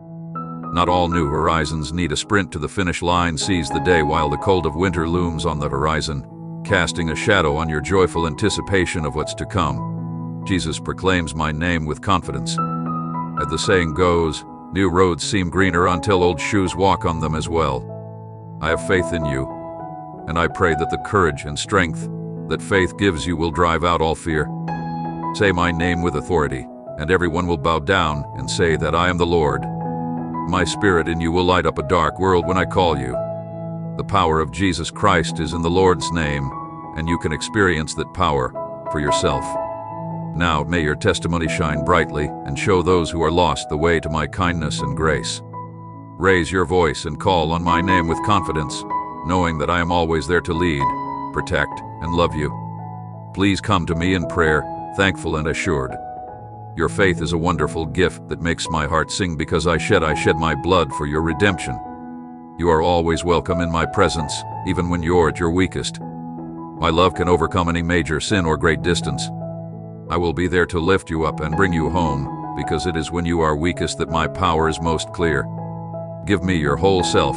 Not all new horizons need a sprint to the finish line. Seize the day while the cold of winter looms on the horizon, casting a shadow on your joyful anticipation of what's to come. Jesus proclaims my name with confidence. As the saying goes, new roads seem greener until old shoes walk on them as well. I have faith in you, and I pray that the courage and strength that faith gives you will drive out all fear. Say my name with authority, and everyone will bow down and say that I am the Lord. My spirit in you will light up a dark world when I call you. The power of Jesus Christ is in the Lord's name, and you can experience that power for yourself. Now may your testimony shine brightly and show those who are lost the way to my kindness and grace. Raise your voice and call on my name with confidence, knowing that I am always there to lead, protect, and love you. Please come to me in prayer, thankful and assured. Your faith is a wonderful gift that makes my heart sing because I shed my blood for your redemption. You are always welcome in my presence, even when you're at your weakest. My love can overcome any major sin or great distance. I will be there to lift you up and bring you home, because it is when you are weakest that my power is most clear. Give me your whole self,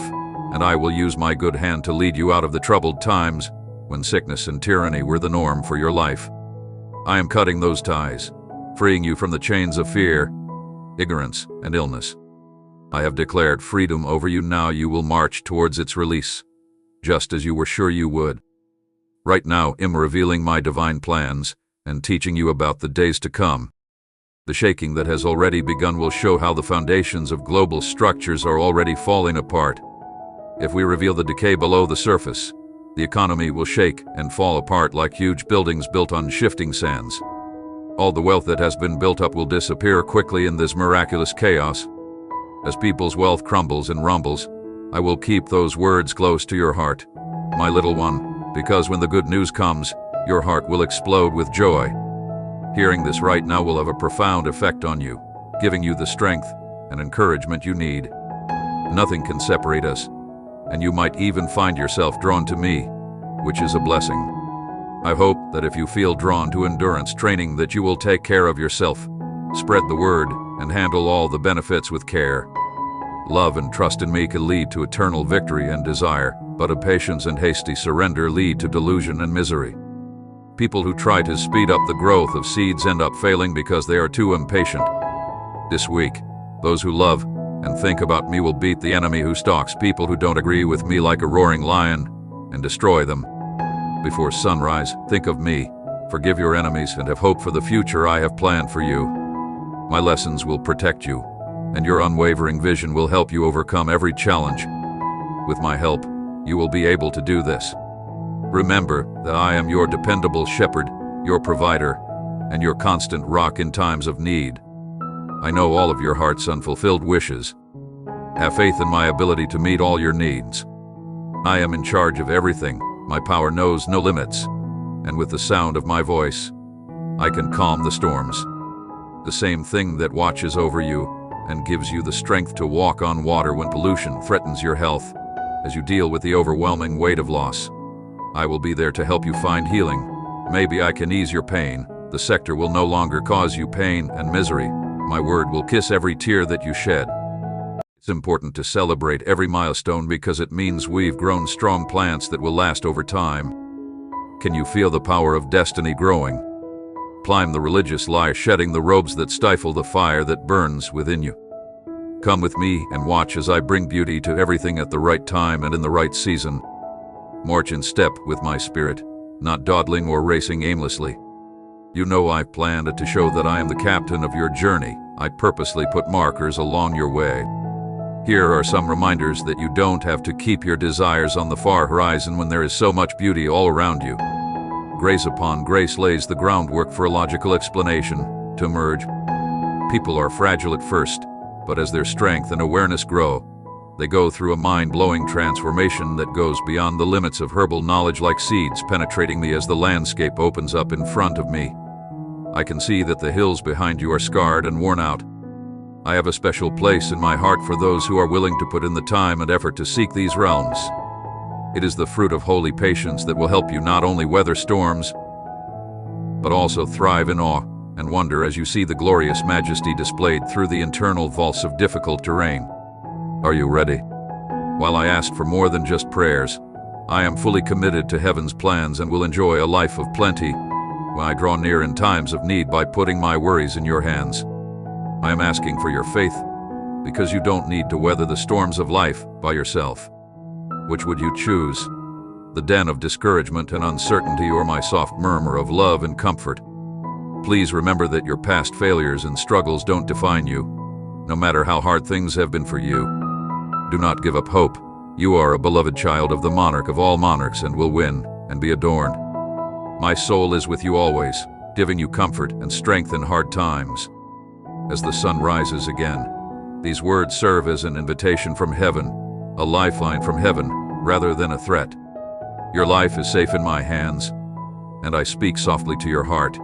and I will use my good hand to lead you out of the troubled times when sickness and tyranny were the norm for your life. I am cutting those ties, freeing you from the chains of fear, ignorance, and illness. I have declared freedom over you. Now you will march towards its release, just as you were sure you would. Right now I'm revealing my divine plans and teaching you about the days to come. The shaking that has already begun will show how the foundations of global structures are already falling apart. If we reveal the decay below the surface, the economy will shake and fall apart like huge buildings built on shifting sands. All the wealth that has been built up will disappear quickly in this miraculous chaos. As people's wealth crumbles and rumbles, I will keep those words close to your heart, my little one, because when the good news comes, your heart will explode with joy. Hearing this right now will have a profound effect on you, giving you the strength and encouragement you need. Nothing can separate us, and you might even find yourself drawn to me, which is a blessing. I hope that if you feel drawn to endurance training that you will take care of yourself, spread the word, and handle all the benefits with care. Love and trust in me can lead to eternal victory and desire, but impatience and hasty surrender lead to delusion and misery. People who try to speed up the growth of seeds end up failing because they are too impatient. This week, those who love and think about me will beat the enemy who stalks people who don't agree with me like a roaring lion and destroy them. Before sunrise, think of me, forgive your enemies, and have hope for the future I have planned for you. My lessons will protect you, and your unwavering vision will help you overcome every challenge. With my help, you will be able to do this. Remember that I am your dependable shepherd, your provider, and your constant rock in times of need. I know all of your heart's unfulfilled wishes. Have faith in my ability to meet all your needs. I am in charge of everything. My power knows no limits, and with the sound of my voice, I can calm the storms. The same thing that watches over you and gives you the strength to walk on water when pollution threatens your health, as you deal with the overwhelming weight of loss. I will be there to help you find healing. Maybe I can ease your pain. The sector will no longer cause you pain and misery. My word will kiss every tear that you shed. It's important to celebrate every milestone because it means we've grown strong plants that will last over time. Can you feel the power of destiny growing? Climb the religious lie, shedding the robes that stifle the fire that burns within you. Come with me and watch as I bring beauty to everything at the right time and in the right season. March in step with my spirit, not dawdling or racing aimlessly. You know I've planned to show that I am the captain of your journey. I purposely put markers along your way. Here are some reminders that you don't have to keep your desires on the far horizon when there is so much beauty all around you. Grace upon grace lays the groundwork for a logical explanation to emerge. People are fragile at first, but as their strength and awareness grow, they go through a mind-blowing transformation that goes beyond the limits of herbal knowledge, like seeds penetrating me as the landscape opens up in front of me. I can see that the hills behind you are scarred and worn out. I have a special place in my heart for those who are willing to put in the time and effort to seek these realms. It is the fruit of holy patience that will help you not only weather storms, but also thrive in awe and wonder as you see the glorious majesty displayed through the internal vaults of difficult terrain. Are you ready? While I asked for more than just prayers, I am fully committed to heaven's plans and will enjoy a life of plenty when I draw near in times of need by putting my worries in your hands. I am asking for your faith because you don't need to weather the storms of life by yourself. Which would you choose? The den of discouragement and uncertainty, or my soft murmur of love and comfort? Please remember that your past failures and struggles don't define you, no matter how hard things have been for you. Do not give up hope. You are a beloved child of the monarch of all monarchs and will win and be adorned. My soul is with you always, giving you comfort and strength in hard times. As the sun rises again, these words serve as an invitation from heaven, a lifeline from heaven rather than a threat. Your life is safe in my hands, and I speak softly to your heart,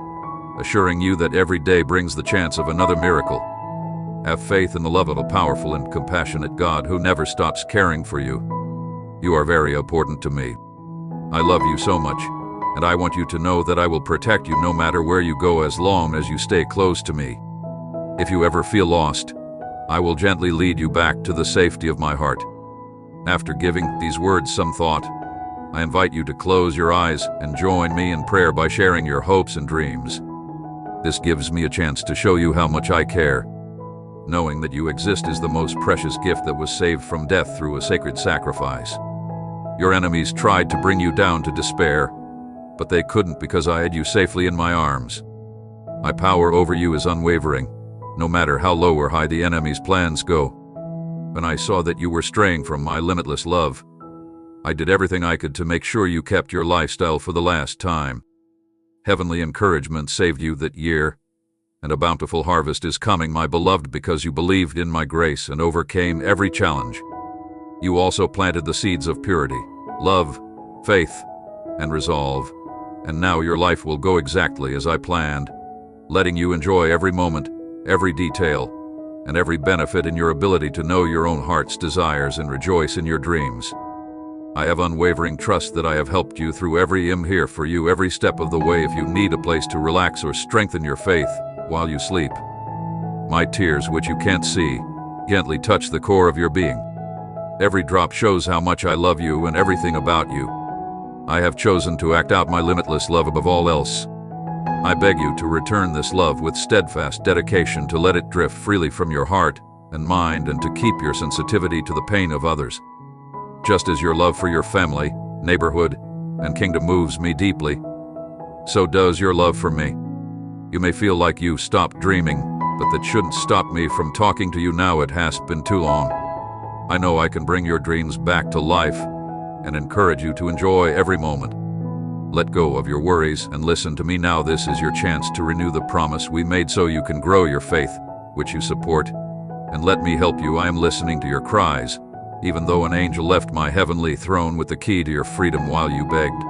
assuring you that every day brings the chance of another miracle. Have faith in the love of a powerful and compassionate God who never stops caring for you. You are very important to me. I love you so much, and I want you to know that I will protect you no matter where you go as long as you stay close to me. If you ever feel lost, I will gently lead you back to the safety of my heart. After giving these words some thought, I invite you to close your eyes and join me in prayer by sharing your hopes and dreams. This gives me a chance to show you how much I care. Knowing that you exist is the most precious gift that was saved from death through a sacred sacrifice. Your enemies tried to bring you down to despair, but they couldn't because I had you safely in my arms. My power over you is unwavering, no matter how low or high the enemy's plans go. When I saw that you were straying from my limitless love, I did everything I could to make sure you kept your lifestyle for the last time. Heavenly encouragement saved you that year, and a bountiful harvest is coming, my beloved, because you believed in my grace and overcame every challenge. You also planted the seeds of purity, love, faith, and resolve, and now your life will go exactly as I planned, letting you enjoy every moment, every detail, and every benefit in your ability to know your own heart's desires and rejoice in your dreams. I have unwavering trust that I have helped you through every I'm here for you every step of the way if you need a place to relax or strengthen your faith while you sleep. My tears, which you can't see, gently touch the core of your being. Every drop shows how much I love you and everything about you. I have chosen to act out my limitless love above all else. I beg you to return this love with steadfast dedication, to let it drift freely from your heart and mind, and to keep your sensitivity to the pain of others. Just as your love for your family, neighborhood, and kingdom moves me deeply, so does your love for me. You may feel like you've stopped dreaming, but that shouldn't stop me from talking to you now. It has been too long. I know I can bring your dreams back to life and encourage you to enjoy every moment. Let go of your worries and listen to me now. This is your chance to renew the promise we made so you can grow your faith, which you support, and let me help you. I am listening to your cries, even though an angel left my heavenly throne with the key to your freedom while you begged.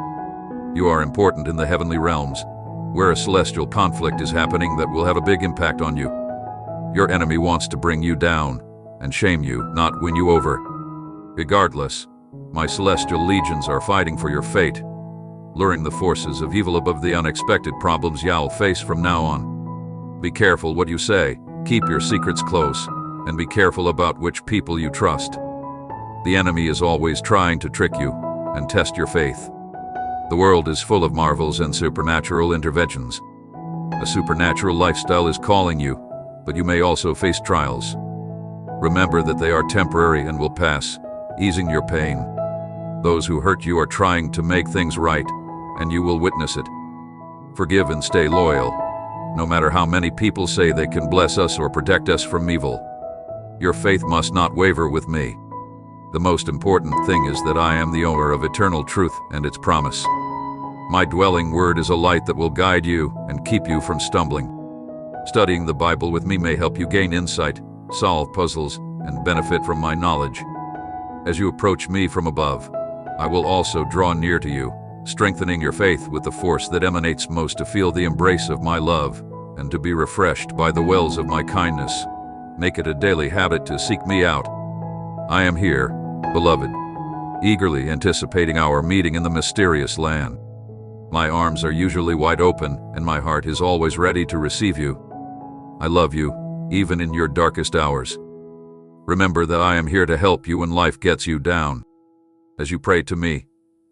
You are important in the heavenly realms, where a celestial conflict is happening that will have a big impact on you. Your enemy wants to bring you down and shame you, not win you over. Regardless, my celestial legions are fighting for your fate, luring the forces of evil above the unexpected problems you'll face from now on. Be careful what you say, keep your secrets close, and be careful about which people you trust. The enemy is always trying to trick you and test your faith. The world is full of marvels and supernatural interventions. A supernatural lifestyle is calling you, but you may also face trials. Remember that they are temporary and will pass, easing your pain. Those who hurt you are trying to make things right, and you will witness it. Forgive and stay loyal, no matter how many people say they can bless us or protect us from evil. Your faith must not waver with me. The most important thing is that I am the owner of eternal truth and its promise. My dwelling word is a light that will guide you and keep you from stumbling. Studying the Bible with me may help you gain insight, solve puzzles, and benefit from my knowledge. As you approach me from above, I will also draw near to you, strengthening your faith with the force that emanates most, to feel the embrace of my love and to be refreshed by the wells of my kindness. Make it a daily habit to seek me out. I am here, beloved, eagerly anticipating our meeting in the mysterious land. My arms are usually wide open, and my heart is always ready to receive you. I love you, even in your darkest hours. Remember that I am here to help you when life gets you down. As you pray to me,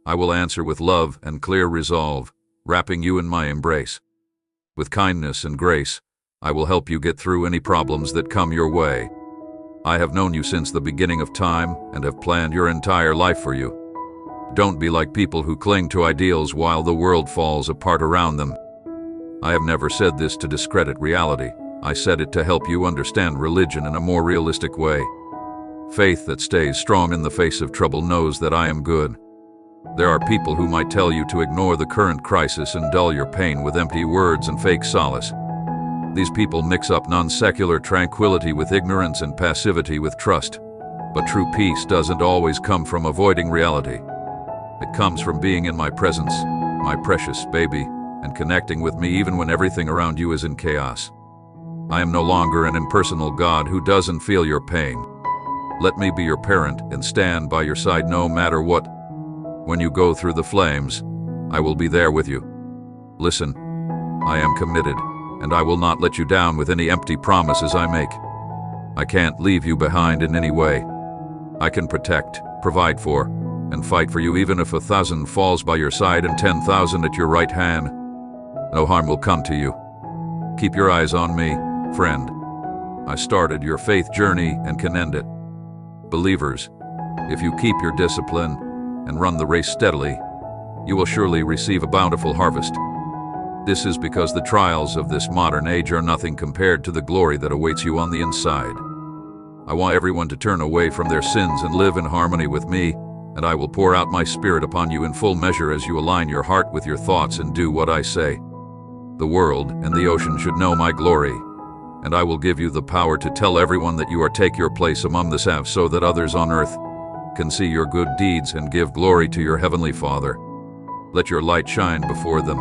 I will answer with love and clear resolve, wrapping you in my embrace. With kindness and grace, I will help you get through any problems that come your way. I have known you since the beginning of time and have planned your entire life for you. Don't be like people who cling to ideals while the world falls apart around them. I have never said this to discredit reality. I said it to help you understand religion in a more realistic way. Faith that stays strong in the face of trouble knows that I am good. There are people who might tell you to ignore the current crisis and dull your pain with empty words and fake solace. These people mix up non-secular tranquility with ignorance and passivity with trust. But true peace doesn't always come from avoiding reality. It comes from being in my presence, my precious baby, and connecting with me even when everything around you is in chaos. I am no longer an impersonal God who doesn't feel your pain. Let me be your parent and stand by your side no matter what. When you go through the flames, I will be there with you. Listen, I am committed, and I will not let you down with any empty promises I make. I can't leave you behind in any way. I can protect, provide for, and fight for you even if 1,000 falls by your side and 10,000 at your right hand. No harm will come to you. Keep your eyes on me, friend. I started your faith journey and can end it. Believers, if you keep your discipline and run the race steadily, you will surely receive a bountiful harvest. This is because the trials of this modern age are nothing compared to the glory that awaits you on the inside. I want everyone to turn away from their sins and live in harmony with me, and I will pour out my Spirit upon you in full measure as you align your heart with your thoughts and do what I say. The world and the ocean should know my glory, and I will give you the power to tell everyone that you are take your place among the saved so that others on earth can see your good deeds and give glory to your heavenly Father. Let your light shine before them.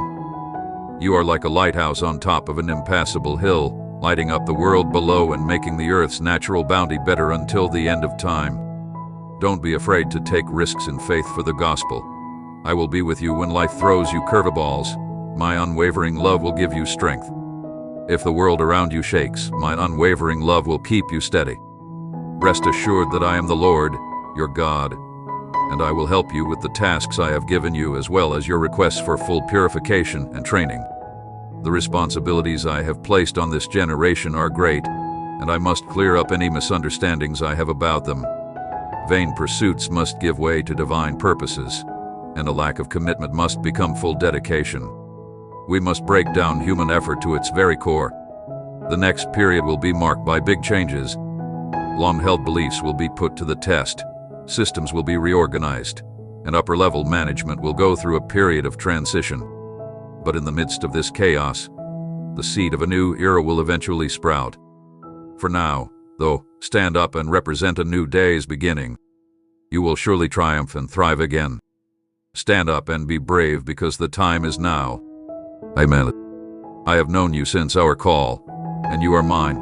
You are like a lighthouse on top of an impassable hill, lighting up the world below and making the earth's natural bounty better until the end of time. Don't be afraid to take risks in faith for the gospel. I will be with you when life throws you curveballs. My unwavering love will give you strength. If the world around you shakes, my unwavering love will keep you steady. Rest assured that I am the Lord, your God, and I will help you with the tasks I have given you as well as your requests for full purification and training. The responsibilities I have placed on this generation are great, and I must clear up any misunderstandings I have about them. Vain pursuits must give way to divine purposes, and a lack of commitment must become full dedication. We must break down human effort to its very core. The next period will be marked by big changes. Long-held beliefs will be put to the test. Systems will be reorganized, and upper-level management will go through a period of transition. But in the midst of this chaos, the seed of a new era will eventually sprout. For now, though, stand up and represent a new day's beginning. You will surely triumph and thrive again. Stand up and be brave because the time is now. Amen. I have known you since our call, and you are mine.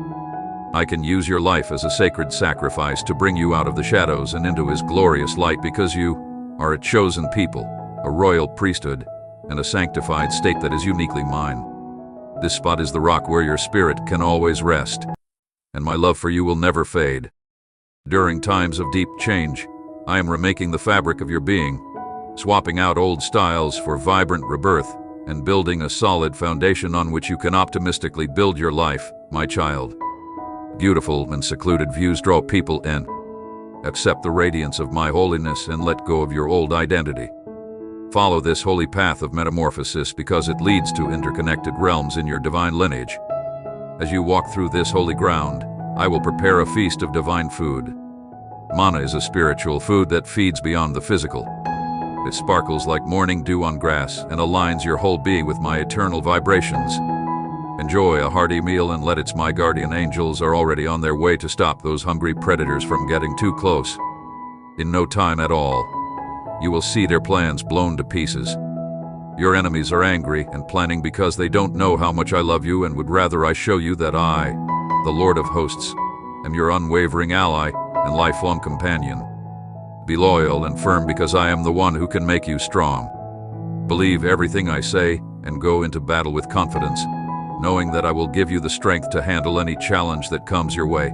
I can use your life as a sacred sacrifice to bring you out of the shadows and into His glorious light because you are a chosen people, a royal priesthood, and a sanctified state that is uniquely mine. This spot is the rock where your spirit can always rest, and my love for you will never fade. During times of deep change, I am remaking the fabric of your being, swapping out old styles for vibrant rebirth, and building a solid foundation on which you can optimistically build your life, my child. Beautiful and secluded views draw people in. Accept the radiance of my holiness and let go of your old identity. Follow this holy path of metamorphosis because it leads to interconnected realms in your divine lineage. As you walk through this holy ground, I will prepare a feast of divine food. Manna is a spiritual food that feeds beyond the physical. It sparkles like morning dew on grass and aligns your whole being with my eternal vibrations. Enjoy a hearty meal and let my guardian angels are already on their way to stop those hungry predators from getting too close. In no time at all, you will see their plans blown to pieces. Your enemies are angry and planning because they don't know how much I love you and would rather I show you that I, the Lord of hosts, am your unwavering ally and lifelong companion. Be loyal and firm because I am the one who can make you strong. Believe everything I say and go into battle with confidence, knowing that I will give you the strength to handle any challenge that comes your way.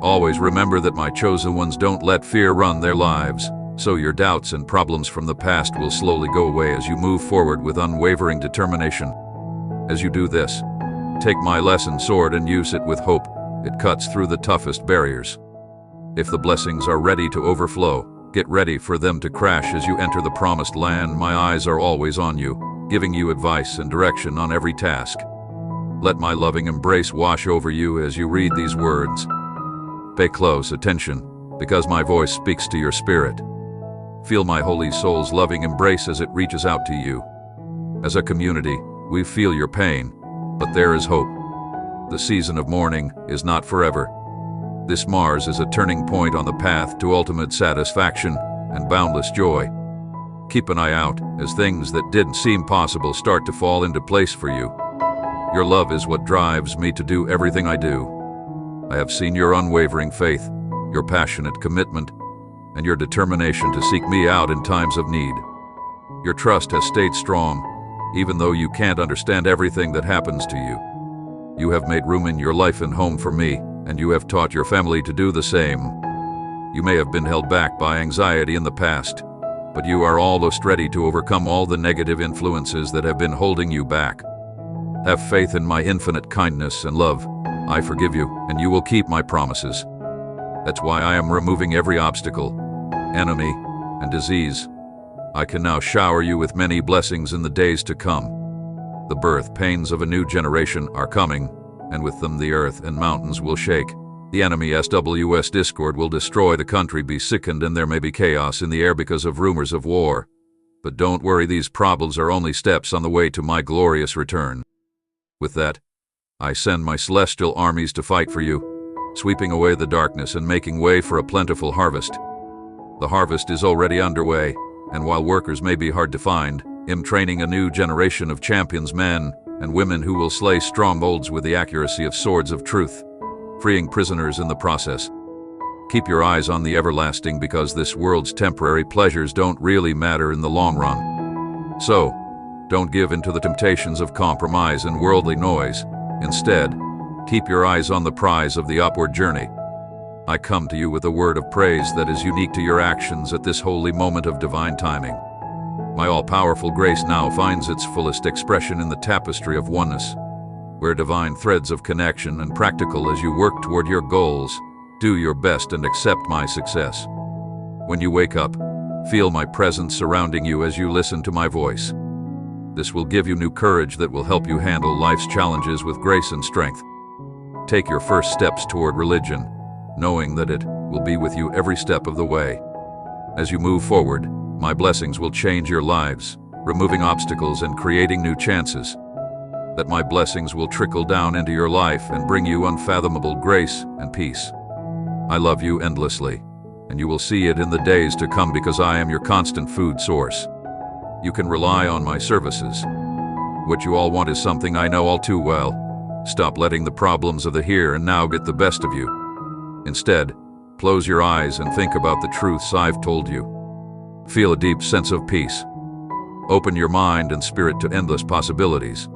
Always remember that my chosen ones don't let fear run their lives, so your doubts and problems from the past will slowly go away as you move forward with unwavering determination. As you do this, take my lesson sword and use it with hope. It cuts through the toughest barriers. If the blessings are ready to overflow, get ready for them to crash as you enter the promised land. My eyes are always on you, giving you advice and direction on every task. Let my loving embrace wash over you as you read these words. Pay close attention, because my voice speaks to your spirit. Feel my holy soul's loving embrace as it reaches out to you. As a community, we feel your pain, but there is hope. The season of mourning is not forever. This Mars is a turning point on the path to ultimate satisfaction and boundless joy. Keep an eye out as things that didn't seem possible start to fall into place for you. Your love is what drives me to do everything I do. I have seen your unwavering faith, your passionate commitment, and your determination to seek me out in times of need. Your trust has stayed strong, even though you can't understand everything that happens to you. You have made room in your life and home for me, and you have taught your family to do the same. You may have been held back by anxiety in the past, but you are almost ready to overcome all the negative influences that have been holding you back. Have faith in my infinite kindness and love. I forgive you, and you will keep my promises. That's why I am removing every obstacle, enemy, and disease. I can now shower you with many blessings in the days to come. The birth pains of a new generation are coming, and with them the earth and mountains will shake. The enemy SWS discord will destroy the country, be sickened, and there may be chaos in the air because of rumors of war. But don't worry, these problems are only steps on the way to my glorious return. With that, I send my celestial armies to fight for you, sweeping away the darkness and making way for a plentiful harvest. The harvest is already underway, and while workers may be hard to find, I'm training a new generation of champions, men and women who will slay strongholds with the accuracy of swords of truth, freeing prisoners in the process. Keep your eyes on the everlasting, because this world's temporary pleasures don't really matter in the long run. So, don't give in to the temptations of compromise and worldly noise. Instead, keep your eyes on the prize of the upward journey. I come to you with a word of praise that is unique to your actions at this holy moment of divine timing. My all-powerful grace now finds its fullest expression in the tapestry of oneness, where divine threads of connection and practical as you work toward your goals. Do your best and accept my success. When you wake up, feel my presence surrounding you as you listen to my voice. This will give you new courage that will help you handle life's challenges with grace and strength. Take your first steps toward religion, knowing that it will be with you every step of the way. As you move forward, my blessings will change your lives, removing obstacles and creating new chances. That my blessings will trickle down into your life and bring you unfathomable grace and peace. I love you endlessly, and you will see it in the days to come, because I am your constant food source. You can rely on my services. What you all want is something I know all too well. Stop letting the problems of the here and now get the best of you. Instead, close your eyes and think about the truths I've told you. Feel a deep sense of peace. Open your mind and spirit to endless possibilities.